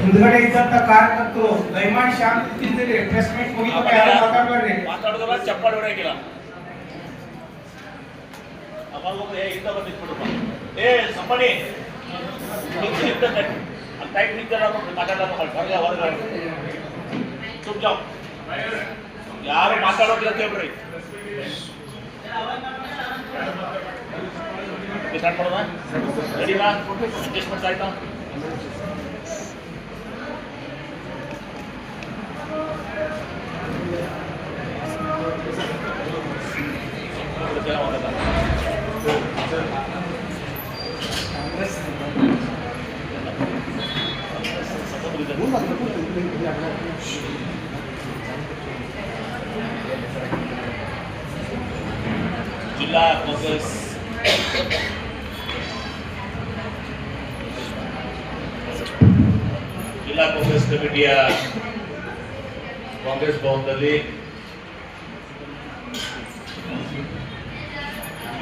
ಮುಂದ್ಗಡೆ ಇದ್ದಂತ ಕಾರ್ಯಕರ್ತರು ದಯಮಾಡಿ ಶಾಂತಿಯಿಂದಿರಿ. ಪ್ರೆಸ್ ಮೀಟ್ ಮುಗಿದ ಯಾರು ಮಾತಾಡಬೇಡ್ರಿ. ಮಾತಾಡೋದಲ್ಲ, ಚಪ್ಪಾಳೆ ಹೊಡೆಯಂಗಿಲ್ಲ. ಇಂದ ಬಂದಿಟ್ಬಿಡಪ್ಪ. ಸಂಬಳಿ ಟೈಪ್ ನಿಂತ ಮಾತಾಡೋದು ಹೊರಗೆ ಹೊರಗೆ ಚುಪ್ ಜಾವ್. ಯಾರು ಮಾತಾಡೋದಿಲ್ಲ ಅಂತ ಹೇಳ್ರಿ. ಸ್ಟಾರ್ಟ್ ಮಾಡೋದಾ? ರೆಡಿನಾ? ಅಡ್ಜಸ್ಟ್ಮೆಂಟ್ಸ್ ಆಯ್ತಾ? ಜಿಲ್ಲಾ ಕಾಂಗ್ರೆಸ್ ಕಮಿಟಿಯ ಕಾಂಗ್ರೆಸ್ ಭವನದಲ್ಲಿ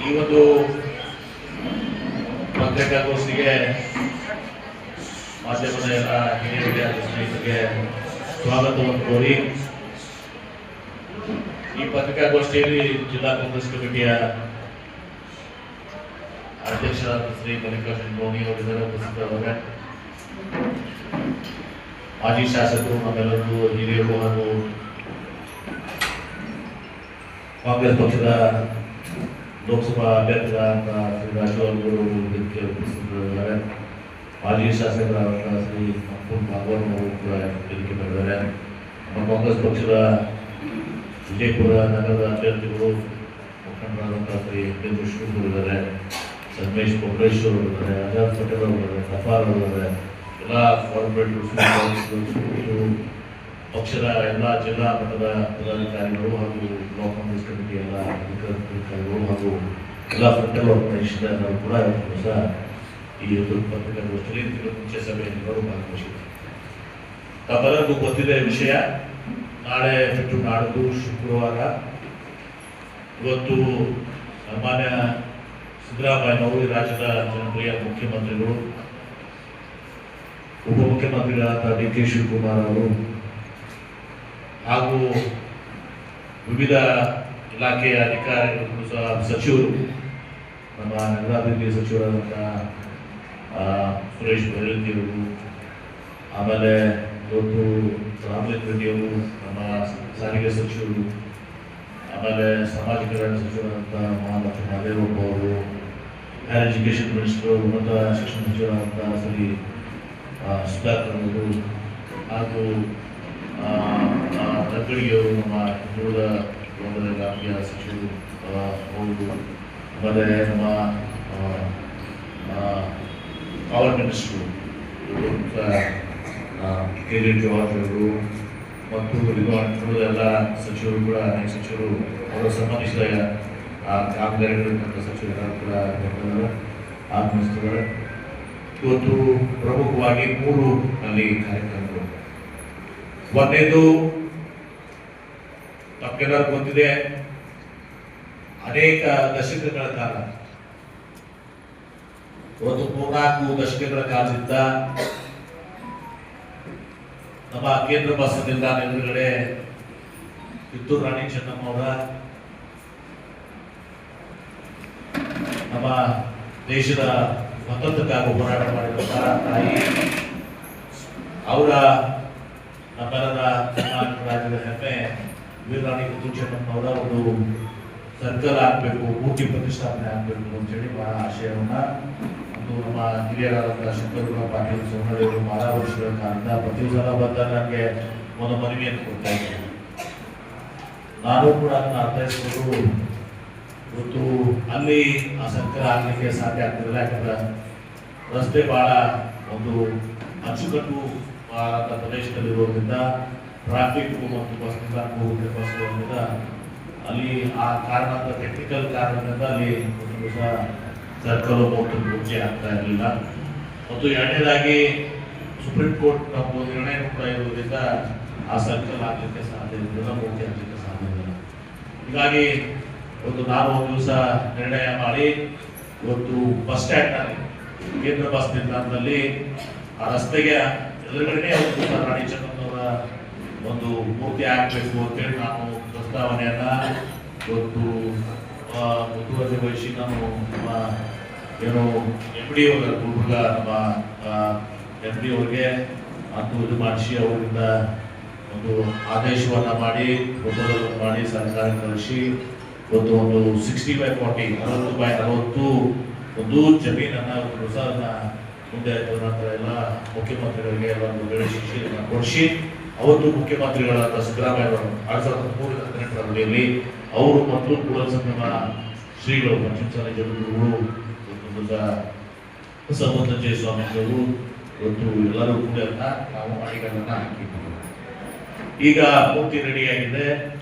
ಈ ಒಂದು ಪತ್ರಿಕಾಗೋಷ್ಠಿಗೆ ಮಾಧ್ಯಮದ ಎಲ್ಲ ಹಿರಿಯ ಸ್ನೇಹಿತರಿಗೆ ಸ್ವಾಗತವನ್ನು ಕೋರಿ, ಈ ಪತ್ರಿಕಾಗೋಷ್ಠಿಯಲ್ಲಿ ಜಿಲ್ಲಾ ಕಾಂಗ್ರೆಸ್ ಕಮಿಟಿಯ ಅಧ್ಯಕ್ಷರಾದ ಶ್ರೀ ಮಲ್ಲಿಕಾರ್ಜುನ್ ಗೋಣಿ ಅವರಿದ್ದಾರೆ, ಉಪಸ್ಥಿತರಾದರೆ ಮಾಜಿ ಶಾಸಕರು, ನಮ್ಮೆಲ್ಲರೂ ಹಿರಿಯರು ಹಾಗೂ ಕಾಂಗ್ರೆಸ್ ಪಕ್ಷದ ಲೋಕಸಭಾ ಅಭ್ಯರ್ಥಿಗಳಾದ ಶ್ರೀ ರಾಜು ಇದಕ್ಕೆ ಉಪಸ್ಥಿತರಿದ್ದಾರೆ. ಮಾಜಿ ಶಾಸಕರಾದಂತಹ ಶ್ರೀ ಸಂಪೂರ್ಣ ಭಾಗವನ್ ಅವರು ಕೂಡ ವೇದಿಕೆ ಮಾಡಿದ್ದಾರೆ. ನಮ್ಮ ಕಾಂಗ್ರೆಸ್ ಪಕ್ಷದ ವಿಜಯಪುರ ನಗರದ ಅಭ್ಯರ್ಥಿಗಳು ಮುಖಂಡರಾದಂತಹ ಶ್ರೀ ವಿಷ್ಣು ಇದ್ದಾರೆ, ಸಂಗಮೇಶ್ ಕೊಬ್ರೇಶ್ವರ್ ಇದ್ದಾರೆ, ಆಜಾದ್ ಪಟೇಲ್ ಅವರಿದ್ದಾರೆ, ಸಫಾರ್ ಅವರಿದ್ದಾರೆ. ಎಲ್ಲ ಕಾರ್ಪೊರೇಟ್ ಪಕ್ಷದ ಎಲ್ಲ ಜಿಲ್ಲಾ ಮಟ್ಟದ ಪದಾಧಿಕಾರಿಗಳು ಹಾಗೂ ಬ್ಲಾಕ್ ಕಾಂಗ್ರೆಸ್ ಕಮಿಟಿ ಎಲ್ಲ ಅಧಿಕಾರಿಗಳು ಹಾಗೂ ಎಲ್ಲ ಫ್ರಂಟಲ್ ಆರ್ಗನೈಸೇಷನ್ ಕೂಡ ಸಹ ಈ ಒಂದು ಪತ್ರಿಕಾಗೋಷ್ಠಿಯಲ್ಲಿ ಮುಂಚೆ ಸಭೆಯಲ್ಲಿ ಭಾಗವಹಿಸಿದ್ದಾರೆ. ತಮ್ಮೆಲ್ಲರಿಗೂ ಗೊತ್ತಿದೆ ವಿಷಯ. ನಾಳೆ ಬಿಟ್ಟು ನಾಡಿದ್ದು ಶುಕ್ರವಾರ ಇವತ್ತು ಸಾಮಾನ್ಯ ಸಿದ್ದರಾಮಯ್ಯನವರು ಈ ರಾಜ್ಯದ ಜನಪ್ರಿಯ ಮುಖ್ಯಮಂತ್ರಿಗಳು, ಉಪಮುಖ್ಯಮಂತ್ರಿಗಳಾದ ಡಿ ಕೆ ಶಿವಕುಮಾರ್ ಅವರು ಹಾಗೂ ವಿವಿಧ ಇಲಾಖೆಯ ಅಧಿಕಾರಿಗಳು ಸಹ ಸಚಿವರು, ನಮ್ಮ ನಗರಾಭಿವೃದ್ಧಿ ಸಚಿವರಾದಂತಹ ಸುರೇಶ್ ಬೈರತಿ ಅವರು, ಆಮೇಲೆ ಇವತ್ತು ರಾಮಲಿಂಗ ರೆಡ್ಡಿ ಅವರು ನಮ್ಮ ಸಾರಿಗೆ ಸಚಿವರು, ಆಮೇಲೆ ಸಾಮಾಜಿಕ ಕಲ್ಯಾಣ ಸಚಿವರಾದಂತಹ ಮಹಾಲಕ್ಷ್ಮಿ ಮಹದೇವಪ್ಪ ಅವರು, ಹೈಯರ್ ಎಜುಕೇಷನ್ ಮಿನಿಸ್ಟರ್, ಉನ್ನತ ಶಿಕ್ಷಣ ಸಚಿವರಾದಂತಹ ಶ್ರೀ ಸುಧಾಕರ್ ಅವರು ಹಾಗೂ ತಕ್ಕಡಿಗೆಯವರು, ನಮ್ಮ ಹಿಂದುಳಿದ ವರ್ಗದ ಇಲಾಖೆಯ ಸಚಿವರು ಅವರು, ಆಮೇಲೆ ನಮ್ಮ power minister K J Jawahar ಅವರು ಮತ್ತು ಹಿಂದುಳಿದ ಎಲ್ಲ ಸಚಿವರು ಕೂಡ, ಅನೇಕ ಸಚಿವರು ಅವರ ಸಂಬಂಧಿಸಿದ ಕಾಮಗಾರಿಗಳಿರ್ತಕ್ಕಂಥ ಸಚಿವರು ಕೂಡ ಆಗಮಿಸ್ತಿದ್ದಾರೆ. ಇವತ್ತು ಪ್ರಮುಖವಾಗಿ 3 ಅಲ್ಲಿ ಕಾರ್ಯಕ್ರಮಗಳು. ಒಂದೇದು ತಮಗೆಲ್ಲರೂ ಗೊತ್ತಿದೆ, ಅನೇಕ ದಶಕಗಳ ಕಾಲ, ಒಂದು 4 ದಶಕಗಳ ಕಾಲದಿಂದ ನಮ್ಮ ಕೇಂದ್ರ ಬಸ್ ನಿಲ್ದಾಣ ಎದುರುಗಡೆ ಕಿತ್ತೂರು ರಾಣಿ ಚೆನ್ನಮ್ಮ ಅವರ, ನಮ್ಮ ದೇಶದ ಸ್ವತಂತ್ರಕ್ಕಾಗಿ ಹೋರಾಟ ಮಾಡಿದಂತಹ ತಾಯಿ ಅವರ, ನಮ್ಮೆಲ್ಲರ ಕರ್ನಾಟಕ ರಾಜ್ಯದ ಹೆಮ್ಮೆ ವೀರರಾಣಿ ಕಿತ್ತೂರು ಚೆನ್ನಮ್ಮನವರ ಒಂದು ಸರ್ಕಲ್ ಆಗಬೇಕು, ಮೂರ್ತಿ ಪ್ರತಿಷ್ಠಾಪನೆ ಆಗಬೇಕು ಅಂತೇಳಿ ಬಹಳ ಆಶಯವನ್ನ ಒಂದು ನಮ್ಮ ಹಿರಿಯರಾದಂತಹ ಶಂಕರಗೌಡ ಪಾಟೀಲ್ ಸೋಮದೇವರು ಬಹಳ ವರ್ಷಗಳ ಕಾಲದಿಂದ ಪ್ರತಿ ಸಲ ಬಂದಾಗ ನನಗೆ ಒಂದು ಮನವಿಯನ್ನು ಕೊಡ್ತಾ ಇದ್ದೆ. ನಾನು ಕೂಡ ಅದನ್ನು ಅರ್ಥೈಸಿಕೊಂಡು ಇವತ್ತು ಅಲ್ಲಿ ಆ ಸರ್ಕಲ್ ಆಗಲಿಕ್ಕೆ ಸಾಧ್ಯ ಆಗ್ತಿರಲಿಲ್ಲ. ಯಾಕಂದ್ರೆ ರಸ್ತೆ ಬಹಳ ಒಂದು ಅಚ್ಚುಕಟ್ಟು ಪ್ರದೇಶದಲ್ಲಿರೋದ್ರಿಂದ, ಟ್ರಾಫಿಕ್ ಮತ್ತು ಬಸ್ ನಿಲ್ದಾಣ ಹೋಗುತ್ತೆ, ಬಸ್ ಇರೋದ್ರಿಂದ ಅಲ್ಲಿ ಆ ಕಾರಣದ ಟೆಕ್ನಿಕಲ್ ಕಾರಣದಿಂದ ಅಲ್ಲಿ ಒಂದು ದಿವಸ ಸರ್ಕಲ್ ಮತ್ತು ಪೂಜೆ ಆಗ್ತಾ ಇರಲಿಲ್ಲ. ಮತ್ತು ಎರಡನೇದಾಗಿ ಸುಪ್ರೀಂ ಕೋರ್ಟ್ ನಮ್ಮ ನಿರ್ಣಯ ಕೂಡ ಇರುವುದರಿಂದ ಆ ಸರ್ಕಲ್ ಆಗಲಿಕ್ಕೆ ಸಾಧ್ಯ ಇರಲಿಲ್ಲ, ಮೂರ್ತಿ ಆಗಲಿಕ್ಕೆ ಸಾಧ್ಯ ಇರಲಿಲ್ಲ. ಹೀಗಾಗಿ ನಾನು ಒಂದು ದಿವಸ ನಿರ್ಣಯ ಮಾಡಿ ಇವತ್ತು ಬಸ್ ಸ್ಟ್ಯಾಂಡ್ನಲ್ಲಿ, ಕೇಂದ್ರ ಬಸ್ ನಿಲ್ದಾಣದಲ್ಲಿ ಆ ರಸ್ತೆಗೆ ಎದುರುಗಡೆ ಅವರು ರಾಣಿ ಚೆನ್ನಮ್ಮನವರ ಒಂದು ಮೂರ್ತಿ ಹಾಕಬೇಕು ಅಂತೇಳಿ ನಾನು ಪ್ರಸ್ತಾವನೆಯನ್ನ ಇವತ್ತು ಮುತುವರ್ಜಿ ವಹಿಸಿ ನಾನು ನಮ್ಮ ಏನು ಎಂ ಡಿ ಅವರ ಗುಲ್ಬರ್ಗ ನಮ್ಮ ಎಂ ಡಿ ಅವರಿಗೆ ಅದು ಇದು ಮಾಡಿಸಿ ಅವರಿಂದ ಒಂದು ಆದೇಶವನ್ನ ಮಾಡಿ ಪ್ರಪೋಸಲ್ ಮಾಡಿ ಸರ್ಕಾರ ಕಳಿಸಿ ಇವತ್ತು ಒಂದು 60/40 60/40 ಒಂದು ಜಮೀನನ್ನ ಪ್ರಸಾದನ ಮುಂದೆ ನಂತರ ಎಲ್ಲ ಮುಖ್ಯಮಂತ್ರಿಗಳಿಗೆ ಎಲ್ಲ ಒಂದು ಬೆಳೆ ಶಿಕ್ಷೆಯನ್ನು ಕೊಡಿಸಿ ಅವತ್ತು ಮುಖ್ಯಮಂತ್ರಿಗಳಾದ ಸಿದ್ದರಾಮಯ್ಯ ಅವರು 2013-18ರಲ್ಲಿ ಅವರು ಮತ್ತು ಕೂಡಲ ಸಂಗಮ ಶ್ರೀಗಳು ಪಂಚಮಸಾಲಿ ಜಗದ್ಗುರುಗಳು ಸಂಬಂಧಜಯ ಸ್ವಾಮಿಗಳು ಇವತ್ತು ಎಲ್ಲರೂ ಕೂಡ ನಾವು ಅಡಿಗಳನ್ನ ಹಾಕಿದ್ದೀವಿ. ಈಗ ಮೂರ್ತಿ ರೆಡಿಯಾಗಿದೆ.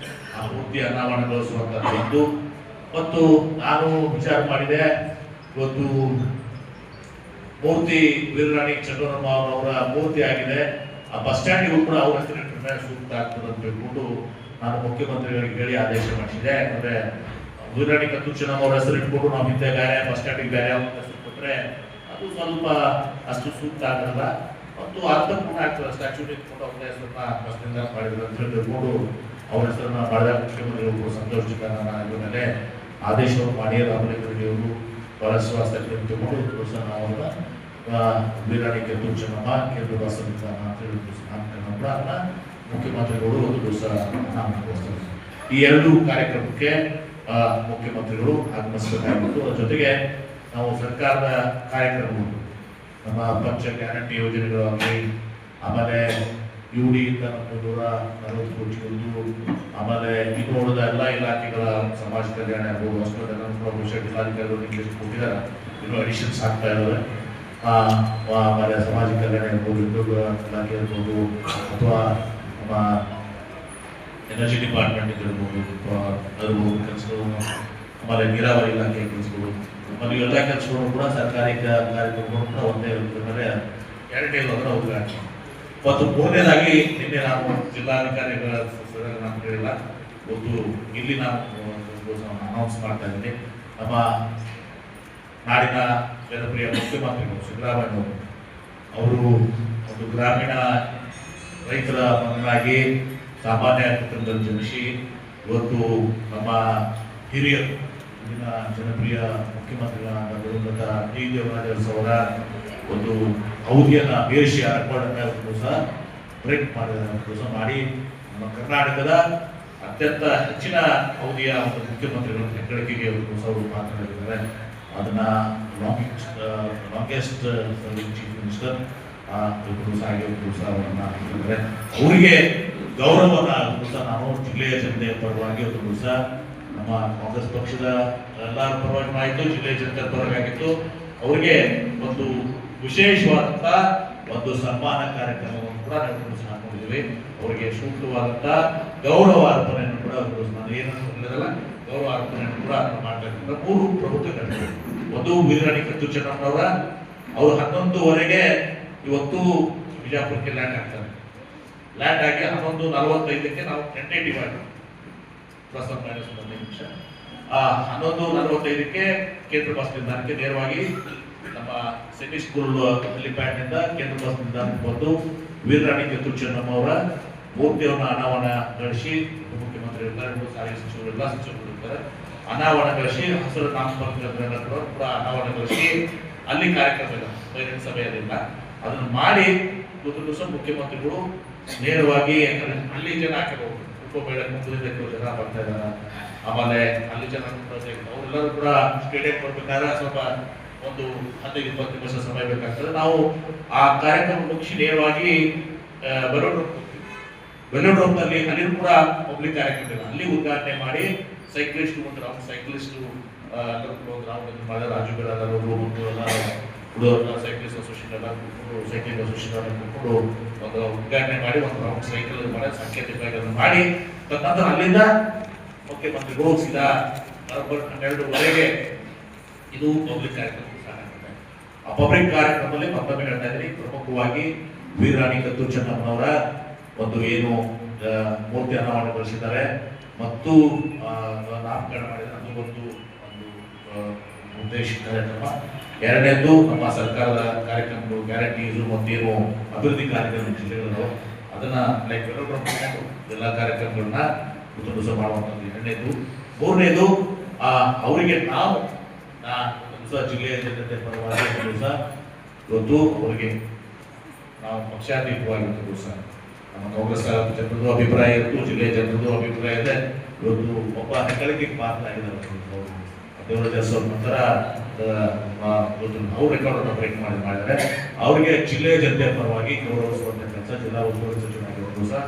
ಆ ಮೂರ್ತಿ ಅನಾವರಣಗೊಳಿಸುವಂತದ್ದು ಮತ್ತು ನಾನು ವಿಚಾರ ಮಾಡಿದೆ, ಇವತ್ತು ಮೂರ್ತಿ ವೀರರಾಣಿ ಚೆನ್ನಮ್ಮ ಅವರ ಮೂರ್ತಿ ಆಗಿದೆ. ಆ ಬಸ್ ಸ್ಟ್ಯಾಂಡ್ಗೂ ಕೂಡ ಅವ್ರ ಹೆಸರಿಟ್ಟರೆ ಸೂಕ್ತ ಆಗ್ತದೆ ಅಂತ ಹೇಳ್ಕೊಂಡು ನಾನು ಮುಖ್ಯಮಂತ್ರಿಗಳಿಗೆ ಹೇಳಿ ಆದೇಶ ಮಾಡಿಸಿದೆ. ಯಾಕಂದ್ರೆ ವೀರರಾಣಿ ಕತ್ತೂರು ಚೆನ್ನಮ್ಮ ಅವರ ಹೆಸರು ಇಟ್ಕೊಂಡು ನಾವು ಹಿಂದೆ ಬೇರೆ ಬಸ್ ಸ್ಟ್ಯಾಂಡಿಗೆ ಬೇರೆ ಹೆಸರು ಕೊಟ್ಟರೆ ಅದು ಸ್ವಲ್ಪ ಅಷ್ಟು ಸೂಕ್ತ ಆಗಲ್ಲ ಮತ್ತು ಅರ್ಥಪೂರ್ಣ ಆಗ್ತದೆ. ಸ್ಟ್ಯಾಚ್ಯೂ ಇಟ್ಕೊಂಡು ಅವ್ರ ಹೆಸರನ್ನ ಬಸ್ನಿಂದ ಮಾಡಿದ್ರು ಅಂತ ಹೇಳ್ಕೊಂಡು ಅವ್ರ ಹೆಸರನ್ನ ಮಾಡಿದಾಗ ಮುಖ್ಯಮಂತ್ರಿಗಳು ಸಂತೋಷಕರನ್ನ ಇದ್ರ ಮೇಲೆ ಆದೇಶವನ್ನು ಮಾಡಿ ರಾಮಲಿಂಗ ರೆಡ್ಡಿ ಅವರು ಬಳಸುವ ತಗೊಂಡು ನಾವು ವೀರರಾಣಿ ಕತ್ತೂರು ಚೆನ್ನಮ್ಮ ಕೇಂದ್ರ ಬಸವಂತ ಅಂತ ಹೇಳಿದ್ರು ಮುಖ್ಯಮಂತ್ರಿಗಳು ಒಂದು ದಿವಸ ನಾಮಕರಿಸ್ತಾರೆ. ಈ ಎರಡು ಕಾರ್ಯಕ್ರಮಕ್ಕೆ ಮುಖ್ಯಮಂತ್ರಿಗಳು ಆಗಮಿಸಬೇಕಾಗಿತ್ತು. ಅದರ ಜೊತೆಗೆ ನಾವು ಸರ್ಕಾರದ ಕಾರ್ಯಕ್ರಮಗಳು ನಮ್ಮ ಪಂಚ ಗ್ಯಾರಂಟಿ ಯೋಜನೆಗಳಾಗಲಿ, ಆಮೇಲೆ UD ಇಂದ 140 ಕೋಟಿಗಳು, ಆಮೇಲೆ ಇನ್ನು ಉಳಿದ ಎಲ್ಲ ಇಲಾಖೆಗಳ ಸಮಾಜ ಕಲ್ಯಾಣ ಆಗ್ಬೋದು, ಅಷ್ಟೊಂದೆಲ್ಲ ಬಹುಶಃ ಜಿಲ್ಲಾಧಿಕಾರಿಗಳು ಇಂಗ್ಲಿಷ್ ಕೊಟ್ಟಿದ್ದಾರೆ, ಇನ್ನು ಅಡಿಷನ್ಸ್ ಆಗ್ತಾ ಇದ್ದಾವೆ. ಆಮೇಲೆ ಸಮಾಜ ಕಲ್ಯಾಣ ಇರ್ಬೋದು, ಹಿಂದುಳಿದ ಇಲಾಖೆ ಇರ್ಬೋದು, ಅಥವಾ ನಮ್ಮ ಎನರ್ಜಿ ಡಿಪಾರ್ಟ್ಮೆಂಟ್ ಇರ್ಬೋದು ಇರ್ಬೋದು ಕೆಲಸಗಳು, ಆಮೇಲೆ ನೀರಾವರಿ ಇಲಾಖೆ ಕೆಲಸಗಳು, ಆಮೇಲೆ ಎಲ್ಲ ಕೆಲಸಗಳು ಕೂಡ ಸರ್ಕಾರಿ ಕಾರ್ಯಕ್ರಮಗಳು ಕೂಡ ಒಂದೇ ಇರ್ತದೆ. ಎರಡನೇ ಉದ್ಘಾಟನೆ ಮತ್ತು ಮೂರನೇದಾಗಿ ನಿನ್ನೆ ನಾನು ಜಿಲ್ಲಾಧಿಕಾರಿಗಳ ನಾನು ಹೇಳಿಲ್ಲ, ಒಂದು ಇಲ್ಲಿ ನಾನು ಅನೌನ್ಸ್ ಮಾಡ್ತಾ ಇದ್ದೀನಿ. ನಮ್ಮ ನಾಡಿನ ಜನಪ್ರಿಯ ಮುಖ್ಯಮಂತ್ರಿಗಳು ಸಿದ್ದರಾಮಯ್ಯ ಅವರು ಒಂದು ಗ್ರಾಮೀಣ ರೈತರ ಮಗನಾಗಿ ಸಾಮಾನ್ಯ ಕುಟುಂಬದಲ್ಲಿ ಜನಿಸಿ ಇವತ್ತು ನಮ್ಮ ಹಿರಿಯರು ಇಲ್ಲಿನ ಜನಪ್ರಿಯ ಮುಖ್ಯಮಂತ್ರಿಗಳಾದ ದಿವಂಗತ ಟಿ ದೇವರಾಜ ಅವರ ಒಂದು ಅವಧಿಯನ್ನ ಬೇರಿಸಿ ರೆಕಾರ್ಡ್ ಸಹ ಬ್ರೇಕ್ ಮಾಡಿ ನಮ್ಮ ಕರ್ನಾಟಕದ ಅತ್ಯಂತ ಹೆಚ್ಚಿನ ಅವಧಿಯ ಒಂದು ಮುಖ್ಯಮಂತ್ರಿಗಳು ಹೆಗ್ಗಳಿಕೆಗೆ ಅವರು ಮಾತನಾಡಿದ್ದಾರೆ. ಅದನ್ನ ಲಾಂಗೆಸ್ಟ್ ಚೀಫ್ ಮಿನಿಸ್ಟರ್ ಅವರಿಗೆ ಗೌರವವನ್ನು ಸಹ ನಾನು ಜಿಲ್ಲೆಯ ಜನತೆಯ ಪರವಾಗಿ ಒಂದು ದಿವಸ ನಮ್ಮ ಕಾಂಗ್ರೆಸ್ ಪಕ್ಷದ ಎಲ್ಲರ ಪರವಾಗಿ ಆಯಿತು, ಜಿಲ್ಲೆಯ ಜನತೆಯ ಪರವಾಗಿ ಆಗಿತ್ತು. ಅವರಿಗೆ ಒಂದು ವಿಶೇಷವಾದಂತ ಒಂದು ಸನ್ಮಾನ ಕಾರ್ಯಕ್ರಮವನ್ನು ಕೂಡ ನಾವು ಹಾಕೊಂಡಿದ್ದೀವಿ. ಅವರಿಗೆ ಸೂಕ್ತವಾದಂತ ಗೌರವ ಅರ್ಪಣೆಯನ್ನು ಕೂಡ ನಾನು ಏನನ್ನು ಇಲ್ಲದಲ್ಲ ಗೌರವ ಅರ್ಪಣೆಯನ್ನು ಕೂಡ ಮಾಡ್ತಾ ಇದ್ದಾರೆ. 3 ಪ್ರಮುಖ ಘಟನೆಗಳು. ಒಂದು ವೀರರಾಣಿ ಕತ್ತೂರು ಚೆನ್ನಮ್ಮನವರ ಅವರು 11:15ಗೆ ಇವತ್ತು ಬಿಜಾಪುರಕ್ಕೆ ಲ್ಯಾಂಡ್ ಆಗ್ತಾರೆ. ಲ್ಯಾಂಡ್ ಆಗಿ 11:45ಕ್ಕೆ ನಾವು ಟೆಂಟೇಟಿವ್ ಆಗಿ ಪ್ಲಸ್ ಮೈನಸ್ 15 ನಿಮಿಷ 11:45ಕ್ಕೆ ಕೇಂದ್ರ ಬಸ್ ನಿಲ್ದಾಣಕ್ಕೆ ನೇರವಾಗಿ ನಮ್ಮ ಸೆಮಿ ಸ್ಕೂಲ್ ಹೆಲಿಪ್ಯಾಡ್ ನಿಂದ ಕೇಂದ್ರ ಬಸ್ ನಿಲ್ದಾಣಕ್ಕೆ ಬಂದು ವೀರರಾಣಿ ಕತ್ತೂರು ಚೆನ್ನಮ್ಮ ಅವರ ಮೂರ್ತಿಯನ್ನು ಅನಾವರಣಗೊಳಿಸಿ ಮುಖ್ಯಮಂತ್ರಿ ಇರ್ತಾರೆ, ಸಾರಿಗೆ ಸಚಿವರು ಎಲ್ಲ ಸಚಿವರು ಇರ್ತಾರೆ, ಅನಾವರಣಗೊಳಿಸಿ ಹಸಿರು ನಾಮಫಲಕಗಳನ್ನು ಕೂಡ ಅನಾವರಣಗೊಳಿಸಿ ಅಲ್ಲಿ ಕಾರ್ಯಕ್ರಮ ಇಲ್ಲ, ಬಹಿರಂಗ ಸಭೆಯಲ್ಲಿಲ್ಲ, ಅದನ್ನು ಮಾಡಿ ಇವತ್ತು ದಿವಸ ಮುಖ್ಯಮಂತ್ರಿಗಳು ನೇರವಾಗಿ ಅಲ್ಲಿ ಜನ ಹಾಕಬಹುದು. ಉಪಮೇಳಕ್ಕೆ ಮುಂದಿನ ಜನ ಬರ್ತಾ ಇದ್ದಾರೆ, ಆಮೇಲೆ ಅಲ್ಲಿ ಜನ ಅವರೆಲ್ಲರೂ ಕೂಡ ಸ್ಟೇಡಿಯಂ ಬರ್ಬೇಕಾದ್ರೆ ಸ್ವಲ್ಪ ಒಂದು 15-20 ನಿಮಿಷ ಸಮಯ ಬೇಕಾಗ್ತದೆ. ನಾವು ಆ ಕಾರ್ಯಕ್ರಮ ಮುಗಿಸಿ ನೇರವಾಗಿ ಬೆಲೂನ್ ರೋಡ್ನಲ್ಲಿ ಅಲ್ಲಿ ಕೂಡ ಪಬ್ಲಿಕ್ ಕಾರ್ಯಕ್ರಮ ಇಲ್ಲ, ಅಲ್ಲಿ ಉದ್ಘಾಟನೆ ಮಾಡಿ ಸೈಕ್ಲಿಸ್ಟ್ ಒಂದು ರೌಂಡ್ ಸೈಕ್ಲಿಸ್ಟ್ ರೌಂಡ್ ಮಾಡಿದ ರಾಜು ಬೇಡವರು ಮತ್ತು ಎಲ್ಲ ಹುಡುಗರ ಸೈಕ್ಲಿಸ್ಟ್ ಅಸೋಸಿಯೇಷನ್ ಎಲ್ಲ ಕೂತ್ಕೊಂಡು ಸೈಕ್ಲಿಂಗ್ ಅಸೋಸಿಯೇಷನ್ ಕೂತ್ಕೊಂಡು ಒಂದು ಉದ್ಘಾಟನೆ ಮಾಡಿ ಒಂದು ರೌಂಡ್ ಸೈಕಲ್ ಮಾಡಿ ಸಾಂಕೇತಿಕವಾಗಿ ಮಾಡಿ ತದನಂತರ ಅಲ್ಲಿಂದ ಮುಖ್ಯಮಂತ್ರಿಗಳು ಸೀದಾ 12:30 ಇದು ಪಬ್ಲಿಕ್ ಕಾರ್ಯಕ್ರಮ ಸ್ಟಾರ್ಟ್ ಆಗುತ್ತೆ. ಆ ಪಬ್ಲಿಕ್ ಕಾರ್ಯಕ್ರಮದಲ್ಲಿ ಮತ್ತೊಮ್ಮೆ ಹೇಳ್ತಾ ಇದ್ದೀನಿ, ಪ್ರಮುಖವಾಗಿ ವೀರರಾಣಿ ಕತ್ತೂರು ಚೆನ್ನಮ್ಮನವರ ಒಂದು ಏನು ಮೂರ್ತಿ ಅನಾವರಣಗೊಳಿಸಿದ್ದಾರೆ ಮತ್ತು ನಾಮಕರಣ ಮಾಡಿದ ಅದು ಒಂದು ಉದ್ದೇಶ ಕಾರ್ಯಕ್ರಮ. ಎರಡನೇದು ನಮ್ಮ ಸರ್ಕಾರದ ಕಾರ್ಯಕ್ರಮಗಳು, ಗ್ಯಾರಂಟೀಸು ಮತ್ತೇನು ಅಭಿವೃದ್ಧಿ ಕಾರ್ಯಕ್ರಮ ಜಿಲ್ಲೆಗಳು ಅದನ್ನ ಲೈಕ್ ಎಲ್ಲ ಕಾರ್ಯಕ್ರಮಗಳನ್ನ ಉತ್ತಮ ಮಾಡುವಂಥದ್ದು ಎರಡನೇದು. ಮೂರನೇದು ಅವರಿಗೆ ನಾವು ಜಿಲ್ಲೆಯ ಜನತೆ ಪರವಾಗಿ ದಿವಸ ಇವತ್ತು ಅವರಿಗೆ ನಾವು ಪಕ್ಷಾತೀತವಾಗಿ ಸಹ ನಮ್ಮ ಕಾಂಗ್ರೆಸ್ ಜನರದ್ದು ಅಭಿಪ್ರಾಯ ಇತ್ತು, ಜಿಲ್ಲೆಯ ಜನರದ್ದು ಅಭಿಪ್ರಾಯ ಇದೆ. ಇವತ್ತು ಒಬ್ಬ ಹೆಗ್ಗಳಿಕೆ ಪಾತ್ರ ಆಗಿದ್ದಾರೆ ದೇವರಾಜ್ ಅವ್ರ ನಂತರ ಅವ್ರ ರೆಕಾರ್ಡ್ ಬ್ರೇಕ್ ಮಾಡಿದ್ದಾರೆ. ಅವರಿಗೆ ಜಿಲ್ಲೆಯ ಜನತೆಯ ಪರವಾಗಿ ಗೌರವಿಸುವಂತ ಕೆಲಸ ಜಿಲ್ಲಾ ಉಸ್ತುವಾರಿ ಸಚಿವರಾಗಿರೋದು ಸಹ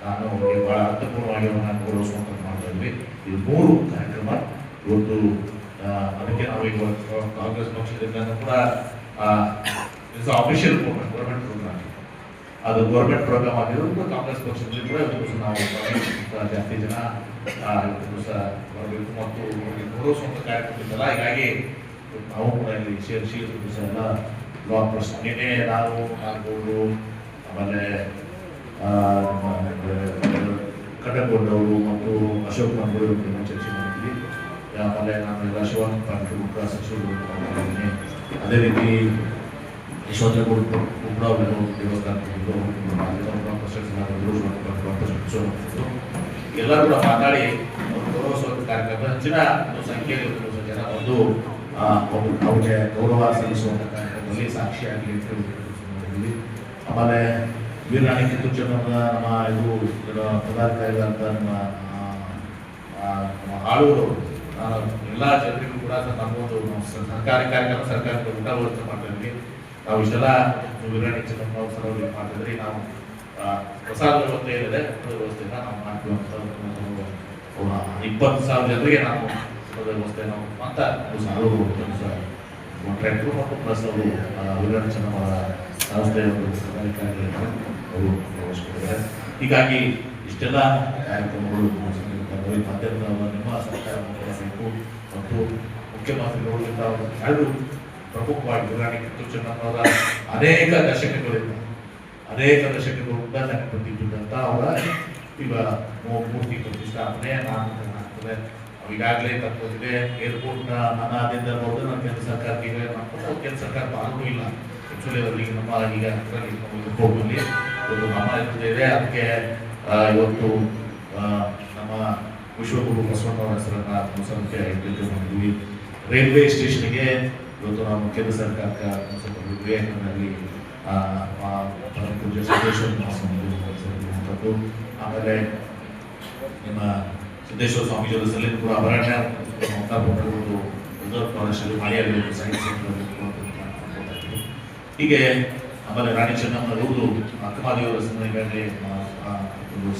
ನಾನು ಅವರಿಗೆ ಬಹಳ ಅರ್ಥಪೂರ್ಣವಾಗಿ ಅವರನ್ನ ಗೌರವಿಸುವಂತ ಮಾಡ್ತಾ ಇದ್ವಿ. ಇದು 3 ಕಾರ್ಯಕ್ರಮ ಇವತ್ತು. ಅದಕ್ಕೆ ನಾವು ಈಗ ಕಾಂಗ್ರೆಸ್ ಪಕ್ಷದಿಂದ ಕೂಡ ಆಫಿಷಿಯಲ್ ಗೌರ್ಮೆಂಟ್ ಪ್ರೋಗ್ರಾಮ್, ಅದು ಗೌರ್ಮೆಂಟ್ ಪ್ರೋಗ್ರಾಮ್ ಆಗಿರೋದು ಕಾಂಗ್ರೆಸ್ ಪಕ್ಷದಲ್ಲಿ ಕೂಡ ಇವತ್ತು ನಾವು ಜಾಸ್ತಿ ಜನ ಇವತ್ತು ಸಹ ಬರಬೇಕು ಮತ್ತು ಗೌರವಿಸುವಂತ ಕಾರ್ಯಕ್ರಮ ಇದ್ದಲ್ಲ. ಹೀಗಾಗಿ ನಾವು ಕೂಡ ಇಲ್ಲಿ ಸೇರಿಸಿ ಸಹ ಎಲ್ಲ ಬ್ಲಾಕ್ ಪರ್ಸನ್ ಏನೇ ನಾವು ನಾಲ್ಕೂರು ಆಮೇಲೆ ಕಟಗೌಡವರು ಮತ್ತು ಅಶೋಕ್ ಮಂಗಳೂರು ಚರ್ಚೆ ಮಾಡಿದ್ವಿ. ಆಮೇಲೆ ನಾನು ಎಲ್ಲ ಶಿವನ್ ಪಾಟೀಲ್ ಸಚಿವರು ಮಾಡಿದ್ದೀನಿ. ಅದೇ ರೀತಿ ಯಶವಂತಗೌಡ ದೇವಸ್ಥಾನ ಎಲ್ಲರೂ ಕೂಡ ಮಾತಾಡಿ ಗೌರವಿಸುವಂತ ಕಾರ್ಯಕ್ರಮ ಹೆಚ್ಚಿನ ಸಂಖ್ಯೆಯಲ್ಲಿ ಜನ ಬಂದು ಅವ್ರಿಗೆ ಗೌರವ ಸಲ್ಲಿಸುವಂತ ಕಾರ್ಯಕ್ರಮದಲ್ಲಿ ಸಾಕ್ಷಿಯಾಗಲಿ ಅಂತ ಹೇಳಿದ್ವಿ. ಆಮೇಲೆ ವೀರರಾಣಿ ಕಿತ್ತೂರು ಚೆನ್ನಮ್ಮ ನಮ್ಮ ಇದು ಪದಾಧಿಕಾರಿಗಳಂತ ನಮ್ಮ ಆಳುವರು ಎಲ್ಲ ಜನರಿಗೂ ಕೂಡ ನಮ್ಮೊಂದು ಸರ್ಕಾರಿ ಕಾರ್ಯಕ್ರಮ ಸರ್ಕಾರದ ಊಟ ವ್ಯವಸ್ಥೆ ಮಾಡ್ತಾ ಇದ್ವಿ. ನಾವು ಇಷ್ಟೆಲ್ಲ ವೀರರಾಣಿ ಚೆನ್ನಮ್ಮ ಸರೌಂಡಿಂಗ್ ಮಾಡ್ತಿದ್ರಿ. ನಾವು ಪ್ರಸಾದ ವ್ಯವಸ್ಥೆ ಏನಿದೆ ವ್ಯವಸ್ಥೆನ ನಾವು ಮಾಡ್ತೀವಿ ಅಂತ 20,000 ಜನರಿಗೆ ನಾವು ವ್ಯವಸ್ಥೆ ನಾವು ಅಂತ ಕಾಂಟ್ರಾಕ್ಟ್ರು ಮತ್ತು ಪ್ಲಸ್ ಅವರು ವೀರರಾಣಿ ಚೆನ್ನಮ್ಮ ಸಂಸ್ಥೆಯ ಒಂದು ಅವರು ಪ್ರವೇಶಿಸಿದ್ದಾರೆ. ಹೀಗಾಗಿ ಇಷ್ಟೆಲ್ಲ ಕಾರ್ಯಕ್ರಮಗಳು ಮಾಧ್ಯಮದ ನಿಮ್ಮ ಸರ್ಕಾರ ಮಾಡಬೇಕು ಮತ್ತು ಮುಖ್ಯಮಂತ್ರಿಗಳು ಎರಡು ಪ್ರಮುಖವಾಗಿ ವೀರರಾಣಿ ಕಿತ್ತೂರು ಚೆನ್ನಮ್ಮನವರ ಅನೇಕ ದಶಕಗಳಿಂದ ನೆನಪಿಟ್ಟಿದ್ದಂತ ಅವರ ಈಗ ಮೂರ್ತಿ ಪ್ರತಿಷ್ಠಾಪನೆ ಆಗ್ತದೆ. ಈಗಾಗಲೇ ತಪ್ಪೋದಿದೆ. ಏರ್ಪೋರ್ಟ್ ನನ್ನ ಆದ್ಯತೆ ಬರೋದು ನಮ್ಮ ಕೇಂದ್ರ ಸರ್ಕಾರಕ್ಕೆ ಕೇಂದ್ರ ಸರ್ಕಾರ ಪಾಲೂ ಇಲ್ಲ. ಆಕ್ಚುಲಿ ಅವರಿಗೆ ನಮ್ಮ ಈಗ ಏರ್ಪೋರ್ಟ್ನಲ್ಲಿ ಒಂದು ಮಾಮಾನ್ಯತೆ ಇದೆ. ಅದಕ್ಕೆ ಇವತ್ತು ನಮ್ಮ ವಿಶ್ವಗುರು ಬಸವಣ್ಣವರ ಹೆಸರನ್ನ ಸಂಖ್ಯೆ ಮಾಡಿದ್ವಿ. ರೈಲ್ವೆ ಸ್ಟೇಷನ್ಗೆ ಇವತ್ತು ನಾವು ಕೇಂದ್ರ ಸರ್ಕಾರಕ್ಕೆ ವಿವೇಕಾನಂದರಲ್ಲಿ ಪೂಜ್ಯ ಸಿದ್ದೇಶ್ವರ ಮಹಾಸ್ವಾಮಿಗಳು, ಆಮೇಲೆ ನಿಮ್ಮ ಸಿದ್ದೇಶ್ವರ ಸ್ವಾಮೀಜಿಯವರ ಸಲಹೆ ಕೂಡ ಅರಣ್ಯ ರಿಸರ್ವ್ ಫಾರೆಸ್ಟ್ ಮಾಡಿಯಾಗಿ ಸೈನ್ಸ್ ಹೀಗೆ. ಆಮೇಲೆ ರಾಣಿ ಚೆನ್ನಮ್ಮನವರು ಅಕ್ಕಮಾದಿಯವರ ಈಗಾಗಲೇ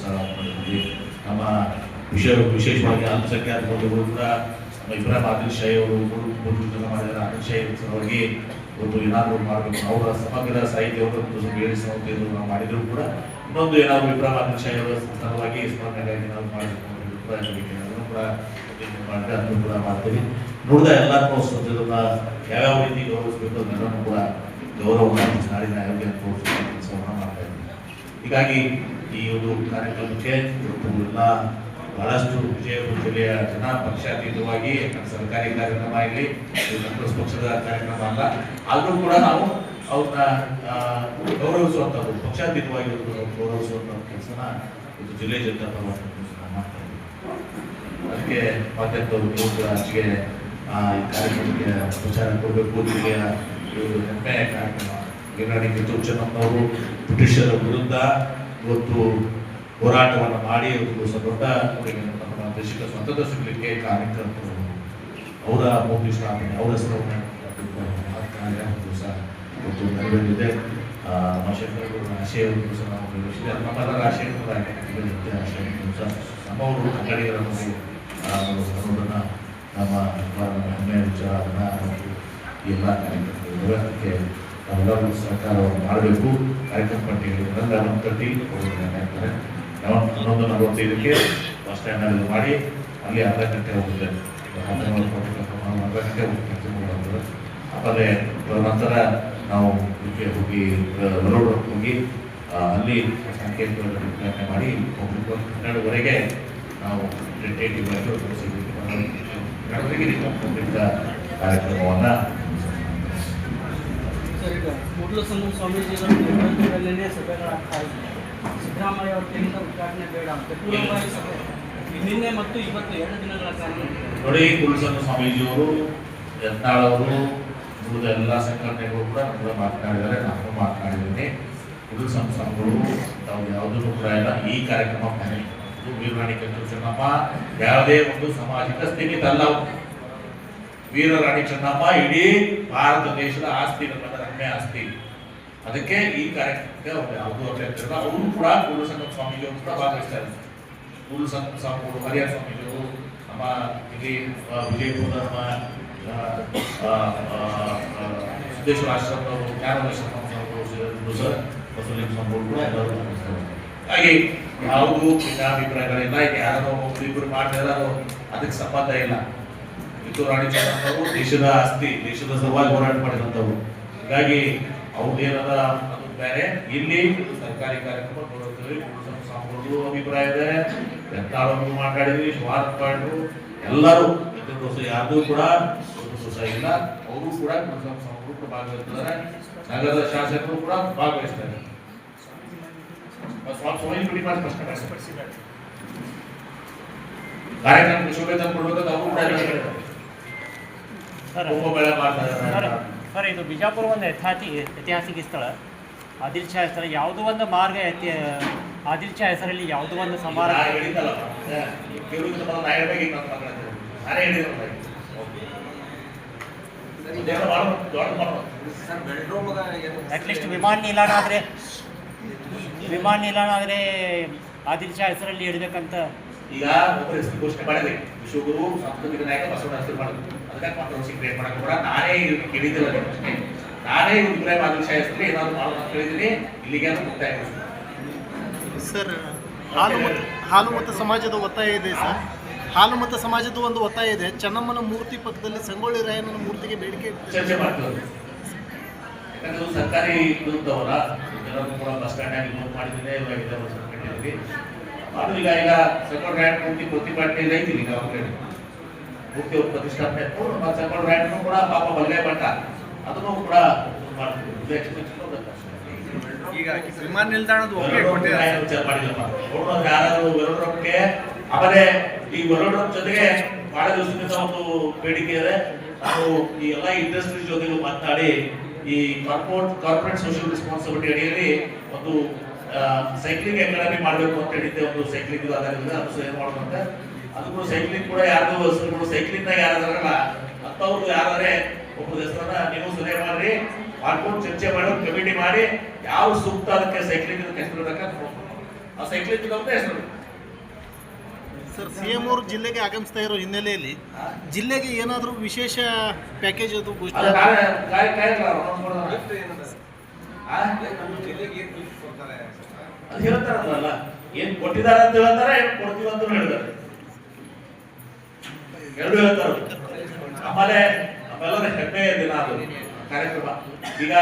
ಸಹ ನಮ್ಮ ವಿಶೇಷವಾಗಿ ಅಲ್ಪಸಂಖ್ಯಾತ ಬಂಧುಗಳು ಕೂಡ ನಮ್ಮ ಇಬ್ರಾಹಿಂ ಆದಿಲ್ ಶಾಹಿ ಅವರು ಮಾಡಿದರೆ ಆದಿಲ್ ಶಾಹಿ ಸಲುವಾಗಿ ಒಂದು ಏನಾದರೂ ಮಾಡಬೇಕು. ಅವರ ಸಮಗ್ರ ಸಾಹಿತ್ಯವನ್ನು ಬೇರೆ ಸಂಸ್ಥೆಯನ್ನು ನಾವು ಮಾಡಿದರೂ ಕೂಡ ಇನ್ನೊಂದು ಏನಾದರೂ ಇಬ್ರಾಹಿಂ ಆದಿಲ್ ಶಾಹಿ ಅವರ ಸಲುವಾಗಿ ಸ್ಮರಣೆಗಾಗಿ ನಾವು ಮಾಡಬೇಕು ಅದನ್ನು ಕೂಡ ಮಾಡಿದ್ರೆ ಅದನ್ನು ಕೂಡ ಮಾಡ್ತೀವಿ. ನೋಡಿದ ಎಲ್ಲರೂ ಸಂಸ್ಥೆಗಳನ್ನ ಯಾವ್ಯಾವ ರೀತಿ ಗೌರವಿಸಬೇಕು ಅದನ್ನೆಲ್ಲರೂ ಕೂಡ ಗೌರವವನ್ನು ನಾಡಿನ ಆಯೋಗ ತೋರಿಸುವ ಕೆಲಸವನ್ನು ಮಾಡ್ತಾ ಇದ್ದೀವಿ. ಹೀಗಾಗಿ ಈ ಒಂದು ಕಾರ್ಯಕ್ರಮಕ್ಕೆ ಎಲ್ಲ ಬಹಳಷ್ಟು ವಿಜಯಪುರ ಜಿಲ್ಲೆಯ ಜನ ಪಕ್ಷಾತೀತವಾಗಿ ಸರ್ಕಾರಿ ಕಾರ್ಯಕ್ರಮ ಇಲ್ಲಿ ಕಾಂಗ್ರೆಸ್ ಪಕ್ಷದ ಕಾರ್ಯಕ್ರಮ ಅಲ್ಲ, ಆದರೂ ಕೂಡ ನಾವು ಅವ್ರನ್ನ ಗೌರವಿಸುವಂಥದ್ದು ಪಕ್ಷಾತೀತವಾಗಿ ಗೌರವಿಸುವಂಥ ಕೆಲಸನ ಇದು ಜಿಲ್ಲೆ ಜನತಾ ಪರವಾಗಿ ಮಾಡ್ತಾ ಇದ್ದೀವಿ. ಅದಕ್ಕೆ ಮಾಧ್ಯಮದವರು ನೀವು ಕೂಡ ಆಚೆಗೆ ಈ ಕಾರ್ಯಕ್ರಮಕ್ಕೆ ಪ್ರಚಾರ ಕೊಡಬೇಕು. ಜಿಲ್ಲೆಯ ಒಂದು ಹೆಮ್ಮೆಯ ಕಾರ್ಯಕ್ರಮ. ವೀರರಾಣಿ ಕಿತ್ತೂರು ಚೆನ್ನಮ್ಮನವರು ಬ್ರಿಟಿಷರ ವಿರುದ್ಧ ಇವತ್ತು ಹೋರಾಟವನ್ನು ಮಾಡಿ ದೊಡ್ಡ ನಮ್ಮ ದೇಶಕ್ಕೆ ಸ್ವಾತಂತ್ರ್ಯ ಸಿಗಲಿಕ್ಕೆ ಕಾರ್ಯಕರ್ತರು ಅವರ ಮೂರ್ತಿ ಸ್ಥಾಪನೆ ಅವರ ಹೆಸರನ್ನು ಸಹ ಇವತ್ತು ನೆರವೇರಿದೆ. ನಮ್ಮ ಶಂಕರಗೌಡರ ಆಶಯವನ್ನು ಸಹ ನಾವು ನೆರವೇರಿಸಿದೆ. ನಮ್ಮೆಲ್ಲರ ಆಶಯ ಕೂಡ ಆಶಯವನ್ನು ಸಹ ನಮ್ಮವರು ಕನ್ನಡಿಗರನ್ನು ಅನ್ನೋದನ್ನು ನಮ್ಮ ಹೆಮ್ಮೆಯ ವಿಚಾರವನ್ನು ಮತ್ತು ಈ ಎಲ್ಲ ಕಾರ್ಯಕ್ರಮಗಳು ಅದಕ್ಕೆ ನಾವೆಲ್ಲರೂ ಸಹಕಾರವನ್ನು ಮಾಡಬೇಕು. ಕಾರ್ಯಕ್ರಮ ಪಟ್ಟಿಗಳು 11:30 11:45ಕ್ಕೆ ಬಸ್ ಸ್ಟ್ಯಾಂಡ್ನಲ್ಲಿ ಮಾಡಿ ಅಲ್ಲಿ ಅರ್ಧ ಗಂಟೆ ಹೋಗುತ್ತೆ. ಅರ್ಧ ಗಂಟೆ ಹೋಗ್ತದೆ. ಆಮೇಲೆ ನಂತರ ನಾವು ಹೋಗಿ ರೋಡ್ ಹೋಗಿ ಅಲ್ಲಿ ಸಂಕೇತಗಳನ್ನು ಮಾಡಿ 12:30ವರೆಗೆ ನಾವು ಕಾರ್ಯಕ್ರಮವನ್ನು ಕೂಡಲ ಸಂಗಮ ಸ್ವಾಮೀಜಿಗಳು ನೇತೃತ್ವದಲ್ಲೇ ಸಭೆಗಳಾಗ್ತಾ ಇದೆ. ಸಿದ್ದರಾಮಯ್ಯ ಅವರ ಕೈಯಿಂದ ಉದ್ಘಾಟನೆ ಬೇಡ ಅಂತ ಪೂರ್ವಭಾವಿ ಸಭೆ ನಿನ್ನೆ ಮತ್ತು ಇವತ್ತು 2 ದಿನಗಳ ಕಾಲ ನೋಡಿ. ಕುಲಸಂಗ ಸ್ವಾಮೀಜಿಯವರು, ಯತ್ನಾಳ್ ಅವರು, ಉಳಿದ ಎಲ್ಲ ಸಂಘಟನೆಗಳು ಕೂಡ ಕೂಡ ಮಾತನಾಡಿದ್ದಾರೆ. ನಾನು ಮಾತನಾಡಿದ್ದೀನಿ. ಕುಲ ಸಂಸ್ಥೆಗಳು ತಾವು ಯಾವುದೂ ಕೂಡ ಇಲ್ಲ. ಈ ಕಾರ್ಯಕ್ರಮ ವೀರರಾಣಿ ಕಿತ್ತೂರು ಚೆನ್ನಮ್ಮ ಯಾವುದೇ ಒಂದು ಸಾಮಾಜಿಕ ಸ್ಥಿಮಿತ ಅಲ್ಲ. ವೀರರಾಣಿ ಚೆನ್ನಮ್ಮ ಇಡೀ ಭಾರತ ದೇಶದ ಆಸ್ತಿ, ನಮ್ಮ ಹೆಮ್ಮೆ ಆಸ್ತಿ. ಅದಕ್ಕೆ ಈ ಕಾರ್ಯಕ್ರಮಕ್ಕೆ ಅವರು ಯಾವುದೂ ಅಭ್ಯರ್ಥಿ ಇಲ್ಲ. ಅವರು ಕೂಡ ಕುಲಸಂಗ ಸ್ವಾಮೀಜಿಯವರು ಕೂಡ ಭಾಗವಹಿಸ್ತಾರೆ. ಕುಲಸಂಗ ಸ್ವಾಮಿಗಳು, ಹರಿಹರ ಸ್ವಾಮೀಜಿಯವರು, ನಮ್ಮ ಇಲ್ಲಿ ವಿಜಯಪುರದ ನಮ್ಮ ಸಿದ್ದೇಶ್ವರ ಆಶ್ರಮದವರು, ಜ್ಞಾನೋಶ್ರಮ ಸರ್ ಬಸವಲಿಂಗ ಸ್ವಾಮಿಗಳು ಕೂಡ ಎಲ್ಲರೂ ಭಾಗವಹಿಸ್ತಾರೆ. ಹಾಗೆ ಯಾವುದು ಭಿನ್ನಾಭಿಪ್ರಾಯಗಳಿಲ್ಲ. ಈಗ ಯಾರೋ ಒಬ್ಬರಿಬ್ಬರು ಮಾಡಿದ್ರೆ ಅದಕ್ಕೆ ಸಂಬಂಧ ಇಲ್ಲ. ಕಿತ್ತೂರು ರಾಣಿ ಚೆನ್ನಮ್ಮವರು ದೇಶದ ಆಸ್ತಿ, ದೇಶದ ಸಲುವಾಗಿ ಹೋರಾಟ ಮಾಡಿದಂಥವ್ರು. ಹೀಗಾಗಿ ಅವ್ರದ್ದೇನದ ಅದು ಬೇರೆ. ಇಲ್ಲಿ ಸರ್ಕಾರಿ ಕಾರ್ಯಕ್ರಮ ನೋಡುತ್ತೇವೆ. ಸ್ವಾಮಿಗಳು ಅಭಿಪ್ರಾಯ ಇದೆ, ಯತ್ನಾಳವರು ಮಾತಾಡಿದ್ವಿ, ಸ್ವಾರ್ಥ ಪಾಂಡ್ರು ಎಲ್ಲರೂ ಯಾರ್ದು ಕೂಡ ದೋಷ ಇಲ್ಲ. ಅವರು ಕೂಡ ಸ್ವಾಮಿಗಳು ಕೂಡ ಭಾಗವಹಿಸ್ತಾರೆ. ನಗರದ ಶಾಸಕರು ಕೂಡ ಭಾಗವಹಿಸ್ತಾರೆ. ಸ್ವಾಮಿ ಬಿಡಿ ಮಾಡಿ ಸ್ಪಷ್ಟಪಡಿಸಿದ್ದಾರೆ. ಕಾರ್ಯಕ್ರಮಕ್ಕೆ ಶುಭೇಚ್ಛೆ ಕೊಡಬೇಕಂತ ಅವರು ಕೂಡ ಬೆಳೆ ಮಾಡ್ತಾರೆ. ಸರ್, ಇದು ಬಿಜಾಪುರ ಒಂದು ಐತಿಹಾಸಿಕ ಸ್ಥಳ, ಆದಿಲ್ ಶಾ ಸ್ಥಳ. ಯಾವುದೋ ಒಂದು ಮಾರ್ಗ ಆದಿಲ್ ಶಾ ಹೆಸರಲ್ಲಿ ಯಾವುದೋ ಒಂದು ಸಮಾರಂಭ ಅಟ್ಲೀಸ್ಟ್ ವಿಮಾನ ನಿಲ್ದಾಣ ಆದರೆ ಆದಿಲ್ ಶಾ ಹೆಸರಲ್ಲಿ ಇಡಬೇಕಂತ ಈಗ ಒಬ್ಬರು ಹೆಸರು ಘೋಷಣೆ ಮಾಡಿದೆ. ವಿಶ್ವಗುರು ಸಾಂಸ್ಕೃತಿಕ ನಾಯಕ ಬಸವಣ್ಣ ಹೆಸರು ಮಾಡಿದ್ರು. ಅದಕ್ಕೆ ಕಾಂಟ್ರವರ್ಸಿ ಕ್ರಿಯೇಟ್ ಮಾಡಕ್ಕೆ ಕೂಡ ನಾನೇ ಇದಕ್ಕೆ ಕೇಳಿದ್ದಿಲ್ಲ. ನಾನೇ ಇಬ್ರಾಹಿಂ ಆದಿಲ್ ಶಾ ಹೆಸರು ಏನಾದ್ರು ಮಾಡೋದು ಅಂತ ಹೇಳಿದ್ದೀನಿ. ಇಲ್ಲಿಗೆ ಮುಕ್ತಾಯ. ಸರ್, ಹಾಲು ಮತ್ತು ಸಮಾಜದ ಒತ್ತಾಯ ಇದೆ ಸರ್. ಹಾಲು ಮತ್ತು ಸಮಾಜದ ಒಂದು ಒತ್ತಾಯ ಇದೆ. ಚೆನ್ನಮ್ಮನ ಮೂರ್ತಿ ಪಕ್ಕದಲ್ಲಿ ಸಂಗೊಳ್ಳಿ ರಾಯಣ್ಣನ ಮೂರ್ತಿಗೆ ಬೇಡಿಕೆ ಚರ್ಚೆ ಮಾಡ್ತೀವಿ. ಯಾಕಂದ್ರೆ ಸರ್ಕಾರಿ ಇದ್ದವರ ಎಲ್ಲರೂ ಕೂಡ ಬಸ್ ಸ್ಟ್ಯಾಂಡ್ ಆಗಿ ನೋಟ್ ಮಾಡಿದ್ದೀನಿ. ಅದು ಈಗ ಸಂಗೊಳ್ಳಿ ರಾಯಣ್ಣ ಮೂರ್ತಿ ಪ್ರತಿಭಟನೆ ರೈತಿಲ್ಲ. ಈಗ ಅವ್ರ ಮೂರ್ತಿ ಪ್ರತಿಷ್ಠಾಪನೆ ಸಂಗೊಳ್ಳಿ ರಾಯಣ್ಣನು ಕೂಡ ಪಾಪ ಬಲ್ಗೈ ಮಟ್ಟ ಅದನ್ನು ಕೂಡ ಮಾಡ್ತೀವಿ. ಈಗ ವಿಮಾನ ನಿಲ್ದಾಣದ ಯಾರಾದ್ರೂ ವೆರೋಡ್ರಮ್ಗೆ ಆಮೇಲೆ ಈ ವೆರೋಡ್ರಮ್ ಜೊತೆಗೆ ಬಹಳ ದಿವಸದಿಂದ ಒಂದು ಬೇಡಿಕೆ ಇದೆ. ನಾವು ಈ ಎಲ್ಲ ಇಂಡಸ್ಟ್ರಿ ಜೊತೆಗೂ ಮಾತನಾಡಿ ಈ ಕಾರ್ಪೊರೇಟ್ ಸೋಷಿಯಲ್ ರೆಸ್ಪಾನ್ಸಿಬಿಲಿಟಿ ಅಡಿಯಲ್ಲಿ ಒಂದು ಸೈಕ್ಲಿಂಗ್ ಅಕಾಡೆಮಿ ಮಾಡಬೇಕು ಅಂತ ಹೇಳಿದ್ದೆ. ಒಂದು ಸೈಕ್ಲಿಂಗ್ ಆಧಾರದಿಂದ ಅದು ಏನು ಮಾಡೋದಂತೆ ಅದು ಕೂಡ ಸೈಕ್ಲಿಂಗ್ ಕೂಡ ಯಾರ್ದು ಹೆಸರುಗಳು ಸೈಕ್ಲಿಂಗ್ನಾಗ ಯಾರಾದ್ರಲ್ಲ ಅಂಥವ್ರು ಯಾರಾದ್ರೆ ಒಬ್ಬರ ಹೆಸರನ್ನ ನೀವು ಸಲಹೆ ಮಾಡ್ರಿ, ಮಾಡ್ಕೊಂಡು ಚರ್ಚೆ ಮಾಡೋ ಕಮಿಟಿ ಮಾಡಿ ಯಾವ ಸೂಕ್ತ ಅದಕ್ಕೆ ಸೈಕ್ಲಿಂಗ್ ಹೆಸರು ಆ ಸೈಕ್ಲಿಂಗ್ ಹೆಸರು. ಸರ್, ಸಿಎಂ ಅವರು ಜಿಲ್ಲೆಗೆ ಆಗಮಿಸ್ತಾ ಇರೋ ಹಿನ್ನೆಲೆಯಲ್ಲಿ ಜಿಲ್ಲೆಗೆ ಏನಾದರೂ ವಿಶೇಷ ಪ್ಯಾಕೇಜ್ ಅದು ಘೋಷಣೆ ಅದು ಹೇಳ್ತಾರಲ್ಲ, ಏನ್ ಕೊಟ್ಟಿದ್ದಾರೆ ಅಂತ ಹೇಳ್ತಾರೆ, ಏನ್ ಕೊಡ್ತೀವಿ ಅಂತ ಹೇಳಿದ್ದಾರೆ. ಎರಡು ಹೇಳ್ತಾರೆ. ಆಮೇಲೆ ನಮ್ಮೆಲ್ಲರ ಹೆಮ್ಮೆಯ ದಿನ ಅದು ಕಾರ್ಯಕ್ರಮ. ಈಗ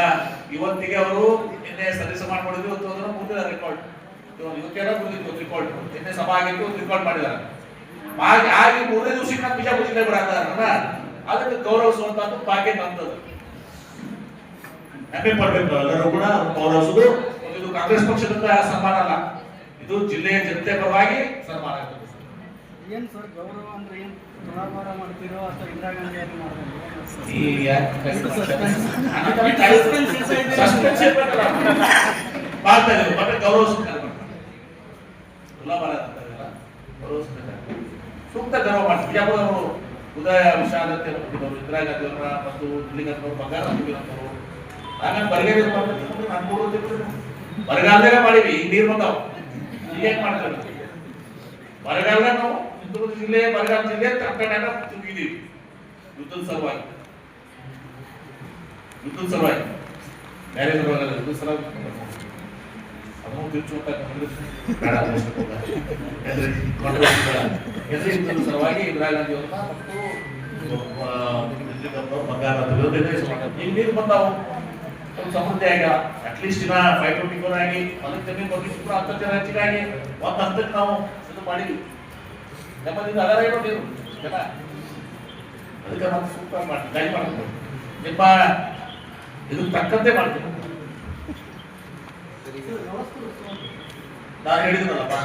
ಇವತ್ತಿಗೆ ಅವರು ನಿನ್ನೆ ಸದಸ್ಯ ಮಾಡ್ಕೊಂಡಿದ್ರು, ಇವತ್ತು ಅದನ್ನು ಮುಂದಿನ ರೆಕಾರ್ಡ್ ಇವತ್ತೇನೋ ಮುಂದಿದ್ದು ರೆಕಾರ್ಡ್. ನಿನ್ನೆ ಸಭಾ ಆಗಿತ್ತು, ರೆಕಾರ್ಡ್ ಮಾಡಿದ್ದಾರೆ. ಆಗಿ 3ನೇ ದಿವಸಕ್ಕೆ ನಾವು ಬಿಜಾಪುರ ಜಿಲ್ಲೆ ಬಿಡಾತಾರಲ್ಲ, ಅದಕ್ಕೆ ಗೌರವಿಸುವಂತದ್ದು ಭಾಗ್ಯ ನಂತದ್ದು. ಹೆಮ್ಮೆ ಪಡ್ಬೇಕು ಎಲ್ಲರೂ ಕೂಡ ಗೌರವಿಸುದು. ಇದು ಕಾಂಗ್ರೆಸ್ ಪಕ್ಷದಿಂದ ಸನ್ಮಾನ ಅಲ್ಲ, ಇದು ಜಿಲ್ಲೆಯ ಜನತೆ ಪರವಾಗಿ ಸನ್ಮಾನ ಆಗ್ತದೆ. ಏನು ಸರ್ ಗೌರವ ಅಂದ್ರೆ ಏನು ತುಲಾಭಾರ ಮಾಡ್ತಿರೋ ಅಥವಾ ಇಂದಿರಾ ಗಾಂಧಿ ಯಾರು ಮಾಡ್ತಾರೆ? ಸೂಕ್ತ ಗೌರವ ಮಾಡ್ತಾರೆ. ಬಿಜಾಪುರದವರು ಉದಯ ವಿಶಾಲತೆ ಹೊಂದಿದವರು, ಇಂದಿರಾ ಗಾಂಧಿ ಅವರ ಮತ್ತು ದಿಲ್ಲಿಗಂತವರು ಬಂಗಾರ ಹೊಂದಿದಂತವರು. ಆಮೇಲೆ ಬರಗಾಲ ಬರಗಾಲದಾಗ ಮಾಡಿವಿ. ಈಗ ನೀರು ಬಂದಾವ, ಈಗ ಏನ್ ಮಾಡ್ತಾರೆ? ಬರಗಾಲ ನಾವು ಚಿತ್ರದುರ್ಗ ಜಿಲ್ಲೆ, ಬರಗಾಲ ಜಿಲ್ಲೆ ತಕ್ಕಂಡ ತುಂಬಿದೀವಿ ಯುದ್ಧದ ಸಲುವಾಗಿ. ಬೇರೆ ಸಲುವಾಗಿ ಯುದ್ಧದ ಸಲುವಾಗಿ ಅದನ್ನು ತಿರುಚುವಂತ ಯುದ್ಧದ ಸಲುವಾಗಿ ಇಂದಿರಾ ಗಾಂಧಿ ಅವ್ರನ್ನ ಮತ್ತು ಬಂಗಾರ ಈಗ ನೀರು ಬಂದಾವು, ಸಮೃದ್ಧಿ ಆಗ ಅಟ್ಲೀಸ್ಟ್ ಇನ್ನ 524 ಆಗಿ ಅದಕ್ಕೆ ಜಮೀನು ಕೊಟ್ಟಿದ್ರು 10 ಜನ ಹೆಚ್ಚಿಗಾಗಿ ಒಂದು ಹಂತಕ್ಕೆ ನಾವು ಇದು ಮಾಡಿದ್ವಿ. ನಮ್ಮದಿಂದ ಅದರ ನೀರು ಜನ ಅದಕ್ಕೆ ನಾವು ಸೂಕ್ತ ಮಾಡಿ ಗೈಡ್ ಮಾಡ್ತೀವಿ. ನಿಮ್ಮ ಇದು ತಕ್ಕಂತೆ ಮಾಡ್ತೀವಿ. ನಾನು ಹೇಳಿದ್ನಲ್ಲಪ್ಪ,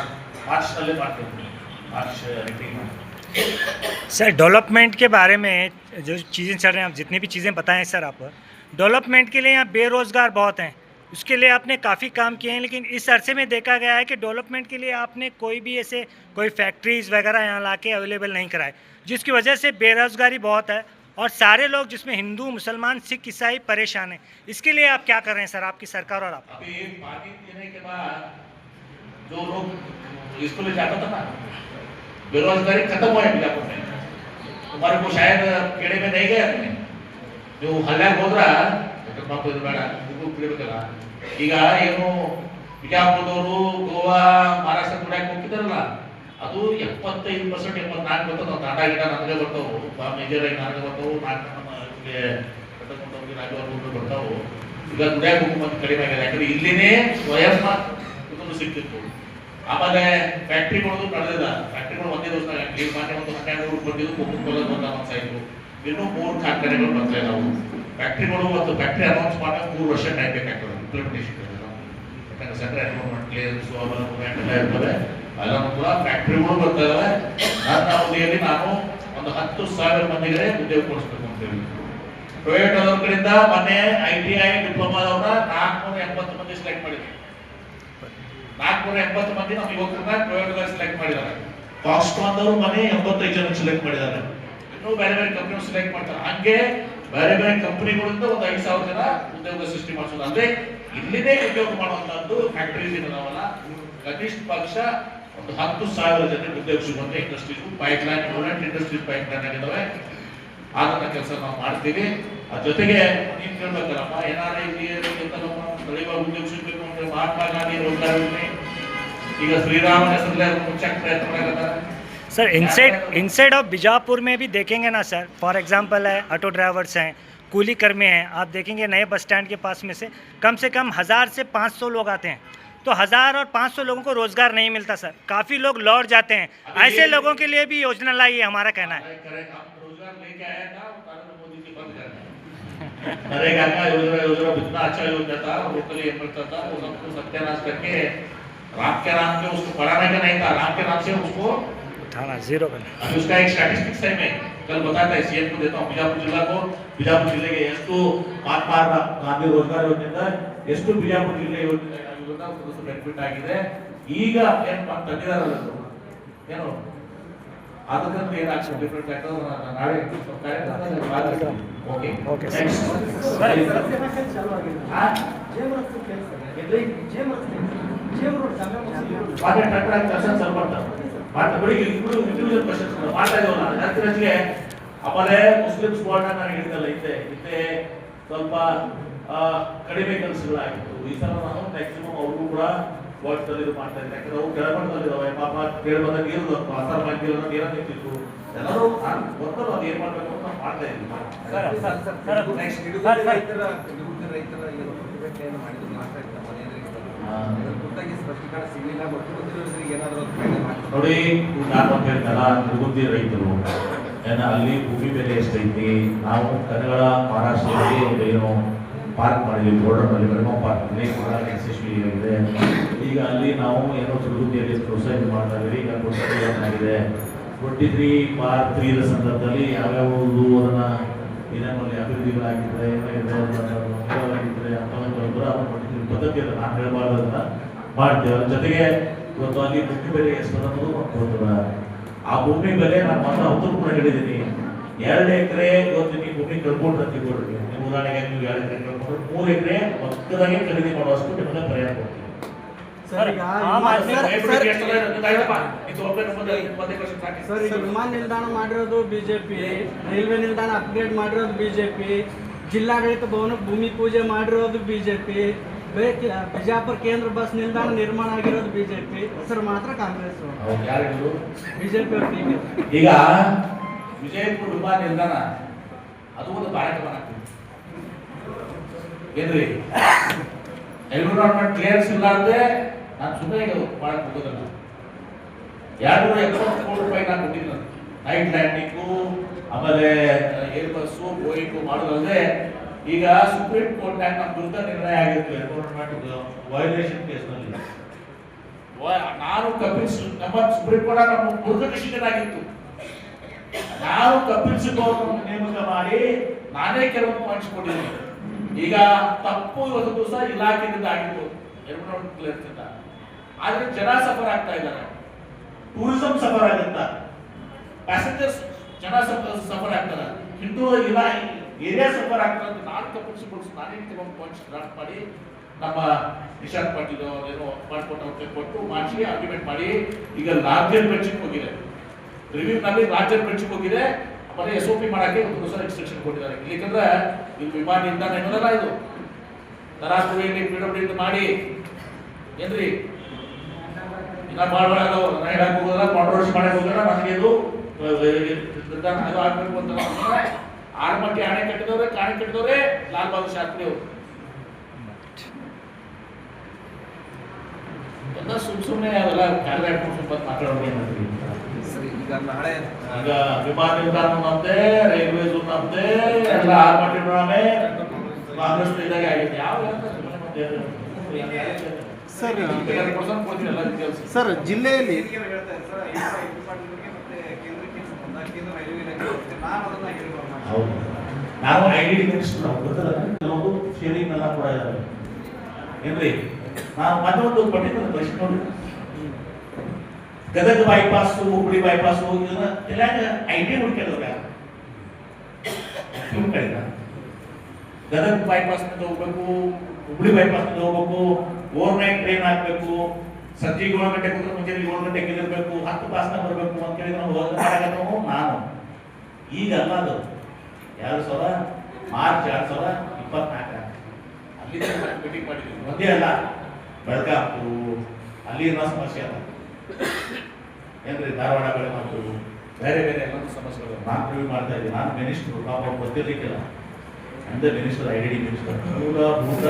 ಮಾರ್ಚ್ನಲ್ಲಿ ಮಾಡ್ತೀನಿ, ಮಾರ್ಚ್ ಎಂಡಿಂಗ್ ಮಾಡಿ. सर डेवलपमेंट के बारे में जो चीज़ें चल रही हैं, आप जितनी भी चीज़ें बताएं सर, आप डेवलपमेंट के लिए यहाँ बेरोज़गार बहुत हैं, उसके लिए आपने काफ़ी काम किए हैं, लेकिन इस अरसे में देखा गया है कि डेवलपमेंट के लिए आपने कोई भी ऐसे कोई फैक्ट्रीज़ वगैरह यहाँ ला के अवेलेबल नहीं कराए, जिसकी वजह से बेरोज़गारी बहुत है और सारे लोग जिसमें हिंदू, मुसलमान, सिख, ईसाई परेशान हैं। इसके लिए आप क्या कर रहे हैं सर, आपकी सरकार और आप? अभी पानी देने के बाद जो लोग स्कूल जाता था ना, बेरोजगारी खत्म हुआ है बीजापुर में. तुम्हारे को शायद केड़े में नहीं गए अपने जो हल्ला ಹೋದ್ರ ಮಾಪದ ಬೇಡ ಇದು ತಿಳಿಬೇಕಲ್ಲ. ಈಗ ಏನು ಬಿಜಾಪುರದವರು ಗೋವಾ ಮಹಾರಾಷ್ಟ್ರ ದುಡ್ಯಾಕ್ ಹೋಗ್ತಿದಾರಲ್ಲ, ಅದು 75% 74 ಬರ್ತದೆ. ಟಾಟಾ ಗಿಡ ನಮಗೆ ಬರ್ತಾವು, ಮೇಜರ್ ಆಗಿ ನನಗೆ ಬರ್ತಾವು, ನಮಗೆ ಕಟ್ಟಕೊಂಡವ್ರಿಗೆ ರಾಜವರ್ಗಗಳು ಬರ್ತಾವು. ಈಗ ದುಡ್ಯಾಕ್ ಹೋಗುವಂತ ಕಡಿಮೆ ಆಗಿದೆ, ಯಾಕಂದ್ರೆ ಇಲ್ಲಿನೇ ಸ್ವಯಂ ಇದನ್ನು ಸಿಕ್ತಿತ್ತು. ಆಮೇಲೆ ಫ್ಯಾಕ್ಟ್ರಿಗಳು ನಡೆದಿಲ್ಲ, ಫ್ಯಾಕ್ಟ್ರಿಗಳು ಒಂದೇ ದಿವಸದಾಗ ಈಗ ಮಾನ್ಯ ಒಂದು 12 ಬಂದಿದ್ದು ಕೊಕ್ಕುಕೋಲ ಬಂದ ಇತ್ತು, ಇನ್ನೂ 3 ಕಾರ್ಖಾನೆಗಳು ಬರ್ತಾ ಇದಾವೆ. ಫ್ಯಾಕ್ಟ್ರಿಗಳು ಮತ್ತು ಫ್ಯಾಕ್ಟ್ರಿ ಅನೌನ್ಸ್ ಮಾಡಕ್ಕೆ 3 ವರ್ಷ ಟೈಮ್ ಬೇಕಾಗ್ತದೆ ಇಂಪ್ಲಿಮೆಂಟೇಷನ್. ಯಾಕಂದ್ರೆ ಸೆಂಟ್ರಲ್ ಎನ್ವಿರಾನ್ಮೆಂಟ್ ಕ್ಲಿಯರೆನ್ಸ್ ಎಲ್ಲ ಇರ್ತದೆ, ಅದನ್ನು ಕೂಡ ಫ್ಯಾಕ್ಟ್ರಿಗಳು ಬರ್ತಾ ಇದಾವೆ. ನನ್ನ ಅವಧಿಯಲ್ಲಿ ನಾನು ಒಂದು 10,000 ಮಂದಿಗೆ ಉದ್ಯೋಗ ಕೊಡಿಸ್ಬೇಕು ಅಂತೇಳಿ ಟೊಯೋಟಾ ಅವ್ರ ಕಡೆಯಿಂದ ಮೊನ್ನೆ ITI ಡಿಪ್ಲೊಮಾದವ್ರನ್ನ 480 ಮಂದಿ ಸೆಲೆಕ್ಟ್ ಮಾಡಿದ್ವಿ. 480 ಮಂದಿ ನಮ್ಮ ಯುವಕರನ್ನ ಟೊಯೋಟಾ ಸೆಲೆಕ್ಟ್ ಮಾಡಿದ್ದಾರೆ. ಫಾಕ್ಸ್ಕಾನ್ ಅವರು ಮನೆ 85 ಜನ ಸೆಲೆಕ್ಟ್ ಮಾಡಿದ್ದಾರೆ. ಇನ್ನೂ ಬೇರೆ ಬೇರೆ ಕಂಪನಿ ಸೆಲೆಕ್ಟ್ ಮಾಡ್ತಾರೆ. ಹಂಗೆ ಬೇರೆ ಬೇರೆ ಕಂಪನಿಗಳಿಂದ ಒಂದು 5,000 ಜನ ಉದ್ಯೋಗ ಸೃಷ್ಟಿ ಮಾಡಿಸೋದು, ಅಂದ್ರೆ ಇಲ್ಲಿನೇ ಉದ್ಯೋಗ ಮಾಡುವಂತದ್ದು ಫ್ಯಾಕ್ಟರೀಸ್ ಇದಾವಲ್ಲ, ಕನಿಷ್ಠ ಪಕ್ಷ ಒಂದು 10,000 ಜನ ಉದ್ಯೋಗ ಸಿಗುವಂತೆ industries pipeline, unit industries pipeline ಆಗಿದ್ದಾವೆ. ಆದಂತ ಕೆಲಸ ನಾವು ಮಾಡ್ತೀವಿ. ಅದ್ರ ಜೊತೆಗೆ ನೀನ್ ಕೇಳ್ಬೇಕಲ್ಲಪ್ಪ, ಏನಾದ್ರೆ ಇಲ್ಲಿ ಬೆಳೆಯುವ ಉದ್ಯೋಗ ಸಿಗ್ಬೇಕು ಅಂದ್ರೆ ಮಹಾತ್ಮ ಗಾಂಧಿ ರೋಜ್ಗಾರ್ ಯೋಜನೆ, ಈಗ ಶ್ರೀರಾಮನ ಹೆಸರಲ್ಲೇ ಮುಚ್ಚಕ್ಕೆ ಪ್ರಯತ್ನ ಮಾಡಿದ್ದಾರೆ. सर इनसाइड ऑफ बीजापुर में भी देखेंगे ना सर, फॉर एग्जांपल है ऑटो ड्राइवर्स हैं, कूली कर्मी हैं, आप देखेंगे नए बस स्टैंड के पास में से कम 1000 से 500 लोग आते हैं, तो 1000 और 500 लोगों को रोज़गार नहीं मिलता सर, काफ़ी लोग लौट जाते हैं. ऐसे लोगों के लिए भी योजना लाइए, हमारा कहना है. रोजगार लेके आया था, नरेंद्र मोदी जी बंद कर नरेगा का योजना इतना अच्छा योजना था, लोकली मिलता था, वो सबको सत्यानाश करके राम के नाम पे उसको बढ़ाने का नहीं था, राम के नाम से उसको उठाना, जीरो करना. अभी उसका एक स्टैटिस्टिक्स है, मैं कल बताता है सीएम को देता हूँ. ಬಿಜಾಪುರ ಜಿಲ್ಲೆಗೆ ಎಷ್ಟು ಮಹಾತ್ಮ ಗಾಂಧಿ ರೋಜ್ಗಾರ್ ಯೋಜನೆಯಿಂದ ಎಷ್ಟು ಬಿಜಾಪುರ ಜಿಲ್ಲೆ ಯೋಜನೆ ಬೆನಿಫಿಟ್ ಆಗಿದೆ. ಈಗ ಏನು ತಂದಿದಾರಲ್ಲ ಏನು ಅದಕ್ಕಂತ ಏನಾಗ್ತದೆ ಡಿಫ್ರೆಂಟ್ ಆಗ್ತದೆ ನಾಳೆ ಓಕೆ ಓಕೆ ಆಮೇಲೆ ಮುಸ್ಲಿಮ್ಸ್ ಬೋರ್ಡ್ ನಾನು ಹೇಳಿದ್ದಲ್ಲ, ಹಿಂದೆ ಸ್ವಲ್ಪ ಕಡಿಮೆ ಕೆಲಸಗಳಾಗಿತ್ತು. ಈ ಸಲ ನಾನು ಮ್ಯಾಕ್ಸಿಮಮ್ ಅವ್ರಿಗೂ ಕೂಡ ವಾಟ್ಸ್ ಅಲ್ಲಿ ಮಾಡ್ತಾ ಇದ್ದೆ, ಯಾಕಂದ್ರೆ ಅವು ಕೆಳಮಟ್ಟದಲ್ಲಿದ್ದಾವೆ. ಪಾಪ ಕೇಳ್ಬಂದಾಗ ನೀರು ಅಸರ್ ಮಾಡಿ ನೀರ ನಿಂತಿತ್ತು, ಎಲ್ಲರೂ ಗೊತ್ತಲ್ಲ ಅದು ಏನ್ ಮಾಡ್ಬೇಕು ಅಂತ ಮಾಡ್ತಾ ಇದ್ವಿ. ನೋಡಿ, ನಾನು ಹೇಳ್ತಾರ ನಿಗುಂದಿ ರೈತರು ಅಲ್ಲಿ ಭೂಮಿ ಬೆಲೆ ಎಷ್ಟೈತಿ, ನಾವು ಕನ್ನಡ ಮಹಾರಾಷ್ಟ್ರದಲ್ಲಿ ಒಂದು ಏನೋ ಪಾರ್ಕ್ ಮಾಡಿದ್ವಿ, ಬೋರ್ಡರ್ನಲ್ಲಿ ಬೆಳಗಾವ್ ಪಾರ್ಕ್ನಲ್ಲಿ ಬಹಳ ಯಶಸ್ವಿಯಾಗಿದೆ. ಈಗ ಅಲ್ಲಿ ನಾವು ಏನೋ ತಿರುಗುತ್ತಿಯಲ್ಲಿ ಪ್ರೋತ್ಸಾಹ ಮಾಡ್ತಾ ಇದ್ದೀವಿ. ಈಗ ಏನಾಗಿದೆ 23/3 ಸಂದರ್ಭದಲ್ಲಿ ಯಾವ್ಯಾವ ಅದನ್ನ ಏನೇನಲ್ಲಿ ಅಭಿವೃದ್ಧಿಗಳಾಗಿದ್ರೆ ಏನಾಗಿದ್ರೆ ಪದ್ಧತಿಯನ್ನು ನಾನು ಹೇಳಬಾರ್ದನ್ನ ಮಾಡ್ತೇವೆ. ಅದ್ರ ಜೊತೆಗೆ ಇವತ್ತು ಅಲ್ಲಿ ಭೂಮಿ ಬೆಲೆ ಎಷ್ಟು ಅನ್ನೋದು ಗೊತ್ತದ. ಆ ಭೂಮಿ ಬೆಲೆ ನಾನು ಮಾತ್ರ ಅವತ್ತು ಕೂಡ ಹೇಳಿದ್ದೀನಿ. 2 ಎಕರೆ ಇವತ್ತು ನೀವು ಭೂಮಿ ಕಳ್ಕೊಂಡ್ರೆ ತಿಳ್ಕೊಳ್ರಿ, ನಿಮ್ಮ ಉದಾಹರಣೆಗೆ ನೀವು 2 ಎಕರೆ ಕಳ್ಕೊಂಡ್ರೆ 3 ಎಕರೆ ಪಕ್ಕದಾಗೆ ಖರೀದಿ ಮಾಡುವಷ್ಟು ನಿಮಗೆ ಪ್ರಯಾಣ ಕೊಡ್ತೀವಿ. ಸರ್, ಈಗ ವಿಮಾನ ನಿಲ್ದಾಣ ಮಾಡಿರೋದು ಬಿಜೆಪಿ, ರೈಲ್ವೆ ನಿಲ್ದಾಣ ಅಪ್ಗ್ರೇಡ್ ಮಾಡಿರೋದು ಬಿಜೆಪಿ, ಜಿಲ್ಲಾಡಳಿತ ಭವನಕ್ಕೆ ಭೂಮಿ ಪೂಜೆ ಮಾಡಿರೋದು ಬಿಜೆಪಿ, ಬಿಜಾಪುರ ಕೇಂದ್ರ ಬಸ್ ನಿಲ್ದಾಣ ನಿರ್ಮಾಣ ಆಗಿರೋದು ಬಿಜೆಪಿ, ಹೆಸರು ಮಾತ್ರ ಕಾಂಗ್ರೆಸ್. ಬಿಜೆಪಿ ಈಗ ವಿಜಯಪುರ ವಿಮಾನ ನಿಲ್ದಾಣ ಅದು ಒಂದು ಕಾರ್ಯಕ್ರಮ ಆಗ್ತದೆ ಏನ್ರಿ, ಎನ್ವಿರಾನ್ಮೆಂಟ್ ಕ್ಲಿಯರೆನ್ಸ್ ಇಲ್ಲಾರ್ದೆ ನಾನು ಸುಮ್ಮನೆ ಮಾಡಕ್ ಹೋಗೋದಲ್ಲ. 270 ಕೋಟಿ ರೂಪಾಯಿ ನಾನು ಕೊಟ್ಟಿದ್ದೀನಿ. ನೈಟ್ ಲ್ಯಾಂಡಿಂಗು ಆಮೇಲೆ ಏರ್ ಬಸ್ಸು ಬೋಯಿಂಗು ಮಾಡೋದಲ್ಲದೆ ಈಗ ಸುಪ್ರೀಂ ಕೋರ್ಟ್ನಾಗ ನಮ್ಮ ವಿರುದ್ಧ ನಿರ್ಣಯ ಆಗಿತ್ತು ಎನ್ವಿರಾನ್ಮೆಂಟ್ ವೈಲೇಷನ್ ಕೇಸ್ನಲ್ಲಿ. ನಾನು ಕಪಿಲ್ ನಮ್ಮ ಸುಪ್ರೀಂ ಕೋರ್ಟ್ ನಮ್ಮ ವಿರುದ್ಧ ಶಿಕ್ಷಕನಾಗಿತ್ತು. ನಾನು ಕಪಿಲ್ ಸಿಬಲ್ ಅವರನ್ನು ನೇಮಕ ಮಾಡಿ ನಾನೇ ಕೆಲವೊಂದು ಪಾಯಿಂಟ್ಸ್ ಕೊಟ್ಟಿದ್ದೀನಿ. ಈಗ ತಪ್ಪು ಇವತ್ತು ದಿವಸ ಇಲಾಖೆಯಿಂದ ಆಗಿತ್ತು ಎನ್ವಿರಾನ್ಮೆಂಟ್ ಕ್ಲಿಯರ್ಸಿಂದ. ಆದ್ರೆ ಜನ ಸಫರ್ ಆಗ್ತಾ ಇದ್ದಾರೆ, ಟೂರಿಸಂ ಸಫರ್ ಆಗುತ್ತಾ, ಪ್ಯಾಸೆಂಜರ್ಸ್ ಜನ ಸಫರ್ ಆಗ್ತಾರೆ, ಹಿಂದೂ ಇಲ್ಲ ಏರಿಯಾ ಸಫರ್ ಆಗ್ತಾರೆ ಅಂತ ನಾನು ಕಪಿಲ್ ಸಿಬಲ್ ನಾನೇ ಕೆಲವೊಂದು ಪಾಯಿಂಟ್ಸ್ ಡ್ರಾಫ್ಟ್ ಮಾಡಿ ನಮ್ಮ ನಿಶಾಂತ್ ಪಾಟೀಲ್ ಏನೋ ಮಾಡ್ಕೊಟ್ಟು ಕೊಟ್ಟು ಮಾಡಿಸಿ ಆರ್ಗ್ಯುಮೆಂಟ್ ಮಾಡಿ ಈಗ ರಾಜ್ಯ ಬೆಂಚಿಗೆ ಹೋಗಿದೆ. ರಿವ್ಯೂ ನಲ್ಲಿ ರಾಜ್ಯ ಬೆಂಚಿಗೆ ಹೋಗಿದೆ. ಆಮೇಲೆ SOP ಮಾಡಕ್ಕೆ ಒಂದು ಹೊಸ ಇನ್ಸ್ಟ್ರಕ್ಷನ್ ಕೊಟ್ಟಿದ್ದಾರೆ. ಯಾಕಂದ್ರೆ ಇದು ವಿಮಾನ ನಿಲ್ದಾಣ ಏನಲ್ಲ, ಇದು ತರಾತುರಿಯಲ್ಲಿ PWD ಮಾಡಿ ಏನ್ರಿ ಇನ್ನ ಮಾಡಬಾರ ಹೇಳಕ್ ಹೋಗೋದ್ರ ಕಾಂಟ್ರವರ್ಸಿ ಮಾಡಕ್ ಹೋಗೋದ್ರ ನನಗೆ ಇದು ಅದು ಆಗ್ಬೇಕು ಅಂತ ಆರ್ಮಟ್ಟಿ ಆಣೆ ಕಟ್ಟಿದವ್ರೆ ಲಾಲ್ ಬಹದ್ದೂರ್ ಶಾಸ್ತ್ರಿ ಅವರು ಎಲ್ಲ ಸುಮ್ಮನೆ ಅವೆಲ್ಲ ಕ್ಯಾಲ್ಕುಲೇಟ್ ಮಾಡ್ಕೊಂಡು ಮಾತಾಡೋದು. ಈಗ ವಿಮಾನ ನಿಲ್ದಾಣ ನಮ್ದೇ, ರೈಲ್ವೇಸ್ ನಮ್ದೇ, ಎಲ್ಲ ಆರ್ಮಟ್ಟಿ ನಾವೇ ಕಾಂಗ್ರೆಸ್ ಇದ್ದಾಗ ಆಗಿದೆ. ಯಾವ ಸರ್ ಜಿಲ್ಲೆಯಲ್ಲಿ ಹೌದು, ನಾವು ಐಡಿ ಮಿನಿಸ್ಟರ್ ಗೊತ್ತಲ್ಲ, ಕೆಲವೊಂದು ಶೇರಿಂಗ್ ಎಲ್ಲ ಕೂಡ ಇದ್ದಾರೆ ಏನ್ರಿ. ನಾವು ಮತ್ತೊಂದು ಪಟ್ಟಿದ್ದ ಪರಿಸ್ಥಿತಿ ನೋಡಿ, ಗದಗ ಬೈಪಾಸ್, ಹುಬ್ಬಳ್ಳಿ ಬೈಪಾಸ್ ಇದನ್ನ ಎಲ್ಲ ಐಡಿ ಹುಡುಕಿದ್ರು ಯಾರು ಗದಗ ಬೈಪಾಸ್ ಹೋಗ್ಬೇಕು, ಹುಬ್ಬಳ್ಳಿ ಬೈಪಾಸ್ ಹೋಗ್ಬೇಕು, ಓವರ್ ನೈಟ್ ಟ್ರೈನ್ ಹಾಕ್ಬೇಕು, ಸಂಜೆ 7 ಗಂಟೆಗೆ ಹೋದ್ರೆ ಮುಂಜಾನೆ 7 ಗಂಟೆಗೆ ಇರಬೇಕು, 10 ತಾಸನ ಬರಬೇಕು ಅಂತ ಹೇಳಿ ನಾವು ನಾನು ಈಗ ಅಲ್ಲ, ಅದು 2000 ಮಾರ್ಚ್ 2024 ಅಲ್ಲಿ ಮೀಟಿಂಗ್ ಮಾಡಿದ್ವಿ. ಒಂದೇ ಅಲ್ಲ, ಬೆಳಗಾವಿ ಅಲ್ಲಿ ಏನೋ ಸಮಸ್ಯೆ ಅಲ್ಲ ಏನ್ರಿ, ಧಾರವಾಡ ಬೆಳಗಾವಿ ಬೇರೆ ಬೇರೆ ಎಲ್ಲರೂ ಸಮಸ್ಯೆಗಳು ನಾನು ರಿವ್ಯೂ ಮಾಡ್ತಾ ಇದ್ದೀನಿ. ನಾನು ಮಿನಿಸ್ಟರ್ ಪಾಪ ಗೊತ್ತಿರ್ಲಿಕ್ಕಿಲ್ಲ, ಅಂದ ಮಿನಿಸ್ಟರ್ ಐಡಿ ಮಿನಿಸ್ಟರ್ ಮೂಲಭೂತ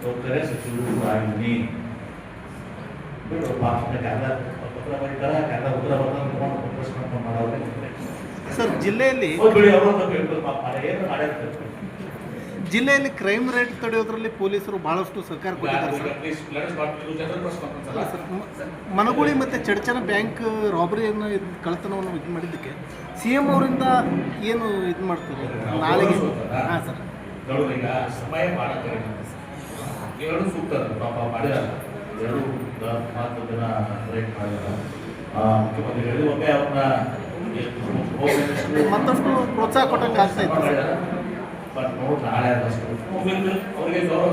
ಸೌಕರ್ಯ ಸಚಿವರು ಆಗಿದ್ದೀನಿ. ಬಿಡು ಪಾಪ ಕನ್ನಡ ಪತ್ರ ಬರೀತಾರೆ, ಕನ್ನಡ ಉತ್ತರ ಬರ್ತಾರೆ, ಪ್ರಶ್ನೆ ಮಾಡೋದ್ರೆ ಸರ್ ಜಿಲ್ಲೆಯಲ್ಲಿ ಜಿಲ್ಲೆಯಲ್ಲಿ ಕ್ರೈಮ್ ರೇಟ್ ತಡೆಯೋದ್ರಲ್ಲಿ ಪೊಲೀಸರು ಬಹಳಷ್ಟು ಸಹಕಾರ ಕೊಟ್ಟಿದ್ದಾರೆ ಸರ್. ಮನಗೂಳಿ ಮತ್ತು ಚಡಚನ ಬ್ಯಾಂಕ್ ರಾಬರಿಯನ್ನು ಕಳ್ಳತನವನ್ನು ಇದು ಮಾಡಿದ್ದಕ್ಕೆ CM ಅವರಿಂದ ಏನು ಇದು ಮಾಡ್ತಾರೆ ನಾಳೆಗೆ? ಹಾಂ ಸರ್, ಈಗ ಸಮಯ ಭಾಳ ಕಡಿಮೆ, ಎರಡು ಸೂಕ್ತ ಪಾಪ ಮಾಡಿದಾರ, 2-4 ದಿನ ಬ್ರೇಕ್ ಮಾಡಿದಾರ. ಮುಖ್ಯಮಂತ್ರಿಗಳು ಒಮ್ಮೆ ಅವ್ರನ್ನ ಮತ್ತಷ್ಟು ಪ್ರೋತ್ಸಾಹ ಕೊಟ್ಟಂಗೆ ಆಗ್ತಾ ಇತ್ತು. ಬಟ್ ನೋಡಿ ನಾಳೆ ಅವರಿಗೆ ಗೌರವ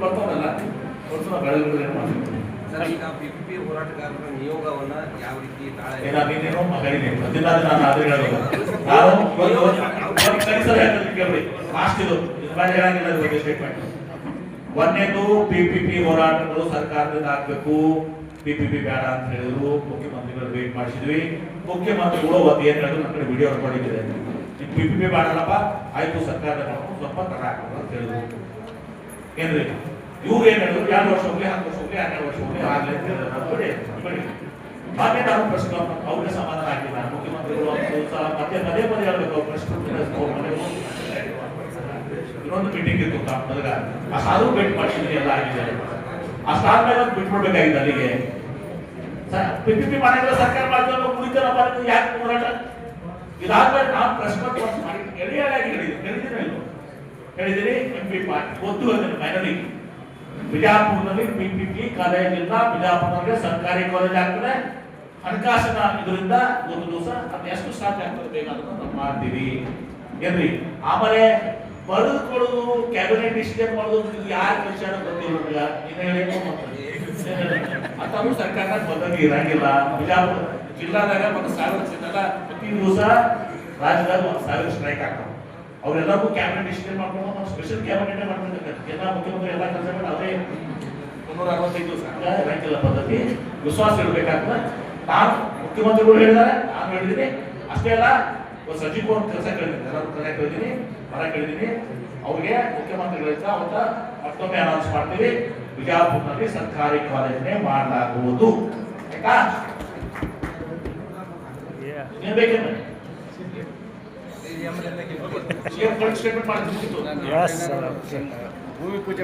ಬರ್ತಾವಲ್ಲ ಬೆಳಗ್ಗೆ ಏನು ಮಾಡ್ತೀವಿ ಹೋರಾಟಗಾರರ ನಿಯೋಗವನ್ನ ಯಾವ ರೀತಿ ನೀನೇನೋ ಮಗಳಿದೆ ಪ್ರತಿದಾದ ನಾನು ಆದ್ರೆ ಹೇಳೋದು ಲಾಸ್ಟ್ ಇದು ಹೇಳಂಗಿಲ್ಲ ಸ್ಟೇಟ್ಮೆಂಟ್. ಒಂದೇದು PPP ಹೋರಾಟಗಳು ಸರ್ಕಾರದಿಂದ ಆಗ್ಬೇಕು, PPP ಬೇಡ ಅಂತ ಹೇಳಿದ್ರು. ಮುಖ್ಯಮಂತ್ರಿಗಳು ವೇಟ್ ಮಾಡಿಸಿದ್ವಿ. ಮುಖ್ಯಮಂತ್ರಿಗಳು ಅವತ್ತು ಏನ್ ಹೇಳಿದ್ರು, ನನ್ನ ಕಡೆ ವಿಡಿಯೋ ರೆಕಾರ್ಡಿಂಗ್ ಇದೆ, PPP ಬೇಡಲ್ಲಪ್ಪ ಆಯ್ತು ಸರ್ಕಾರದ ಸ್ವಲ್ಪ ಕರ ಹಾಕೋದು ಅಂತ ಹೇಳಿದ್ರು. ಏನ್ರಿ ಇವ್ರು ಏನ್ ಹೇಳಿದ್ರು, 2 ವರ್ಷ ಹೋಗ್ಲಿ, 10 ವರ್ಷ ಹೋಗ್ಲಿ, 12 ವರ್ಷ ಹೋಗ್ಲಿ ಆಗ್ಲಿ ಅಂತ ಹೇಳಿದ್ರು. ಹಾಗೆ ನಾವು ಪ್ರಶ್ನೆ ಅವ್ರಿಗೆ ಸಮಾಧಾನ ಆಗಿಲ್ಲ. ಮುಖ್ಯಮಂತ್ರಿಗಳು ಮತ್ತೆ ಪದೇ ಪದೇ ಹೇಳ್ಬೇಕು, ಅವ್ರ ಪ್ರಶ್ನೆ ಇನ್ನೊಂದು ಮೀಟಿಂಗ್ ಇತ್ತು ಗದಗ, ಅಷ್ಟಾದ್ರೂ ಭೇಟಿ ಮಾಡ್ತಿದ್ರಿ, ಎಲ್ಲ ಆಗಿದೆ. ಅಷ್ಟಾದ್ಮೇಲೆ ಬಿಟ್ಬಿಡ್ಬೇಕಾಗಿದೆ ಅಲ್ಲಿಗೆ. PPP ಮಾಡಿದ್ರೆ ಸರ್ಕಾರ ಮಾಡಿದ್ರೆ ಕುಡಿತಾರಪ್ಪ, ಯಾಕೆ ಹೋರಾಟ? ಇದಾದ್ಮೇಲೆ ನಾವು ಪ್ರಶ್ನೆ ಮಾಡಿ ಹೇಳಿದ್ದೀನಿ MP ಪಾರ್ಟಿ ಗೊತ್ತು ಅದನ್ನು ಫೈನಲಿ ಬಿಜಾಪುರದಲ್ಲಿ PPP ಕಾಲೇಜ್ ಇಲ್ಲ, ಬಿಜಾಪುರದಲ್ಲಿ ಸರ್ಕಾರಿ ಕಾಲೇಜ್ ಆಗ್ತದೆ. ಹಣಕಾಸಿನ ಇದರಿಂದ ಒಂದು ದಿವಸ ಅದು ಎಷ್ಟು ಸಾಧ್ಯ ಆಗ್ತದೆ ಬೇಕಾದ್ರೂ ನಾವು ಮಾಡ್ತೀವಿ ಏನ್ರಿ. ಆಮೇಲೆ ಬರೆದುಕೊಳ್ಳೋದು, ಕ್ಯಾಬಿನೆಟ್ ಡಿಸಿಷನ್ ಮಾಡೋದು ಯಾರು ವಿಚಾರ ಗೊತ್ತಿರೋದಿಲ್ಲ. ಇನ್ನು ಹೇಳೇನು ಅಂತೂ ಸರ್ಕಾರದಾಗ ಬದಲಿಗೆ ಇರಂಗಿಲ್ಲ. ಬಿಜಾಪುರ ಜಿಲ್ಲಾದಾಗ 1,000 ಜನ ಪ್ರತಿ ದಿವಸ ರಾಜ್ಯದಾಗ 1,000 ಸ್ಟ್ರೈಕ್ ಆಗ್ತಾವೆ. ಅವರೆಲ್ಲರೂ ಕ್ಯಾಬಿನೆಟ್ ಡಿಸಿಷನ್ ಮಾಡ್ಕೊಂಡು ನಾವು ಸ್ಪೆಷಲ್ ಕ್ಯಾಬಿನೆಟ್ ಮಾಡ್ಬೇಕು. ಎಲ್ಲ ಮುಖ್ಯಮಂತ್ರಿ ಎಲ್ಲ ಕೆಲಸ ಮಾಡಿ ಅವರೇ 365 ದಿವಸ ಇರಂಗಿಲ್ಲ ಪದ್ಧತಿ. ವಿಶ್ವಾಸ ಇಡಬೇಕಾಗ್ತದೆ. ನಾನು ಮುಖ್ಯಮಂತ್ರಿಗಳು ಹೇಳಿದ್ದಾರೆ, ನಾನು ಹೇಳಿದ್ದೀನಿ. ಅಷ್ಟೇ ಅಲ್ಲ, ಸಚಿವ ಕೆಲಸ ಕೇಳಿದ್ದೀನಿ, ಎಲ್ಲರೂ ಕರೆ ಕೇಳಿದ್ದೀನಿ, ಮರ ಕೇಳಿದ್ದೀನಿ. ಅವ್ರಿಗೆ ಮುಖ್ಯಮಂತ್ರಿಗಳಿಂದ ಅವತ್ತ ಮತ್ತೊಮ್ಮೆ ಅನೌನ್ಸ್ ಮಾಡ್ತೀವಿ, ಬಿಜಾಪುರದಲ್ಲಿ ಸರ್ಕಾರಿ ಕಾಲೇಜನ್ನೇ ಮಾಡಲಾಗುವುದು. ಆಯ್ತಾ? ಏನ್ ಬೇಕೇನು ಸಿಎಂ ಸ್ಟೇಟ್ಮೆಂಟ್ ಮಾಡಿದ್ದು यस सर ಭೂಮಿ ಪೂಜೆ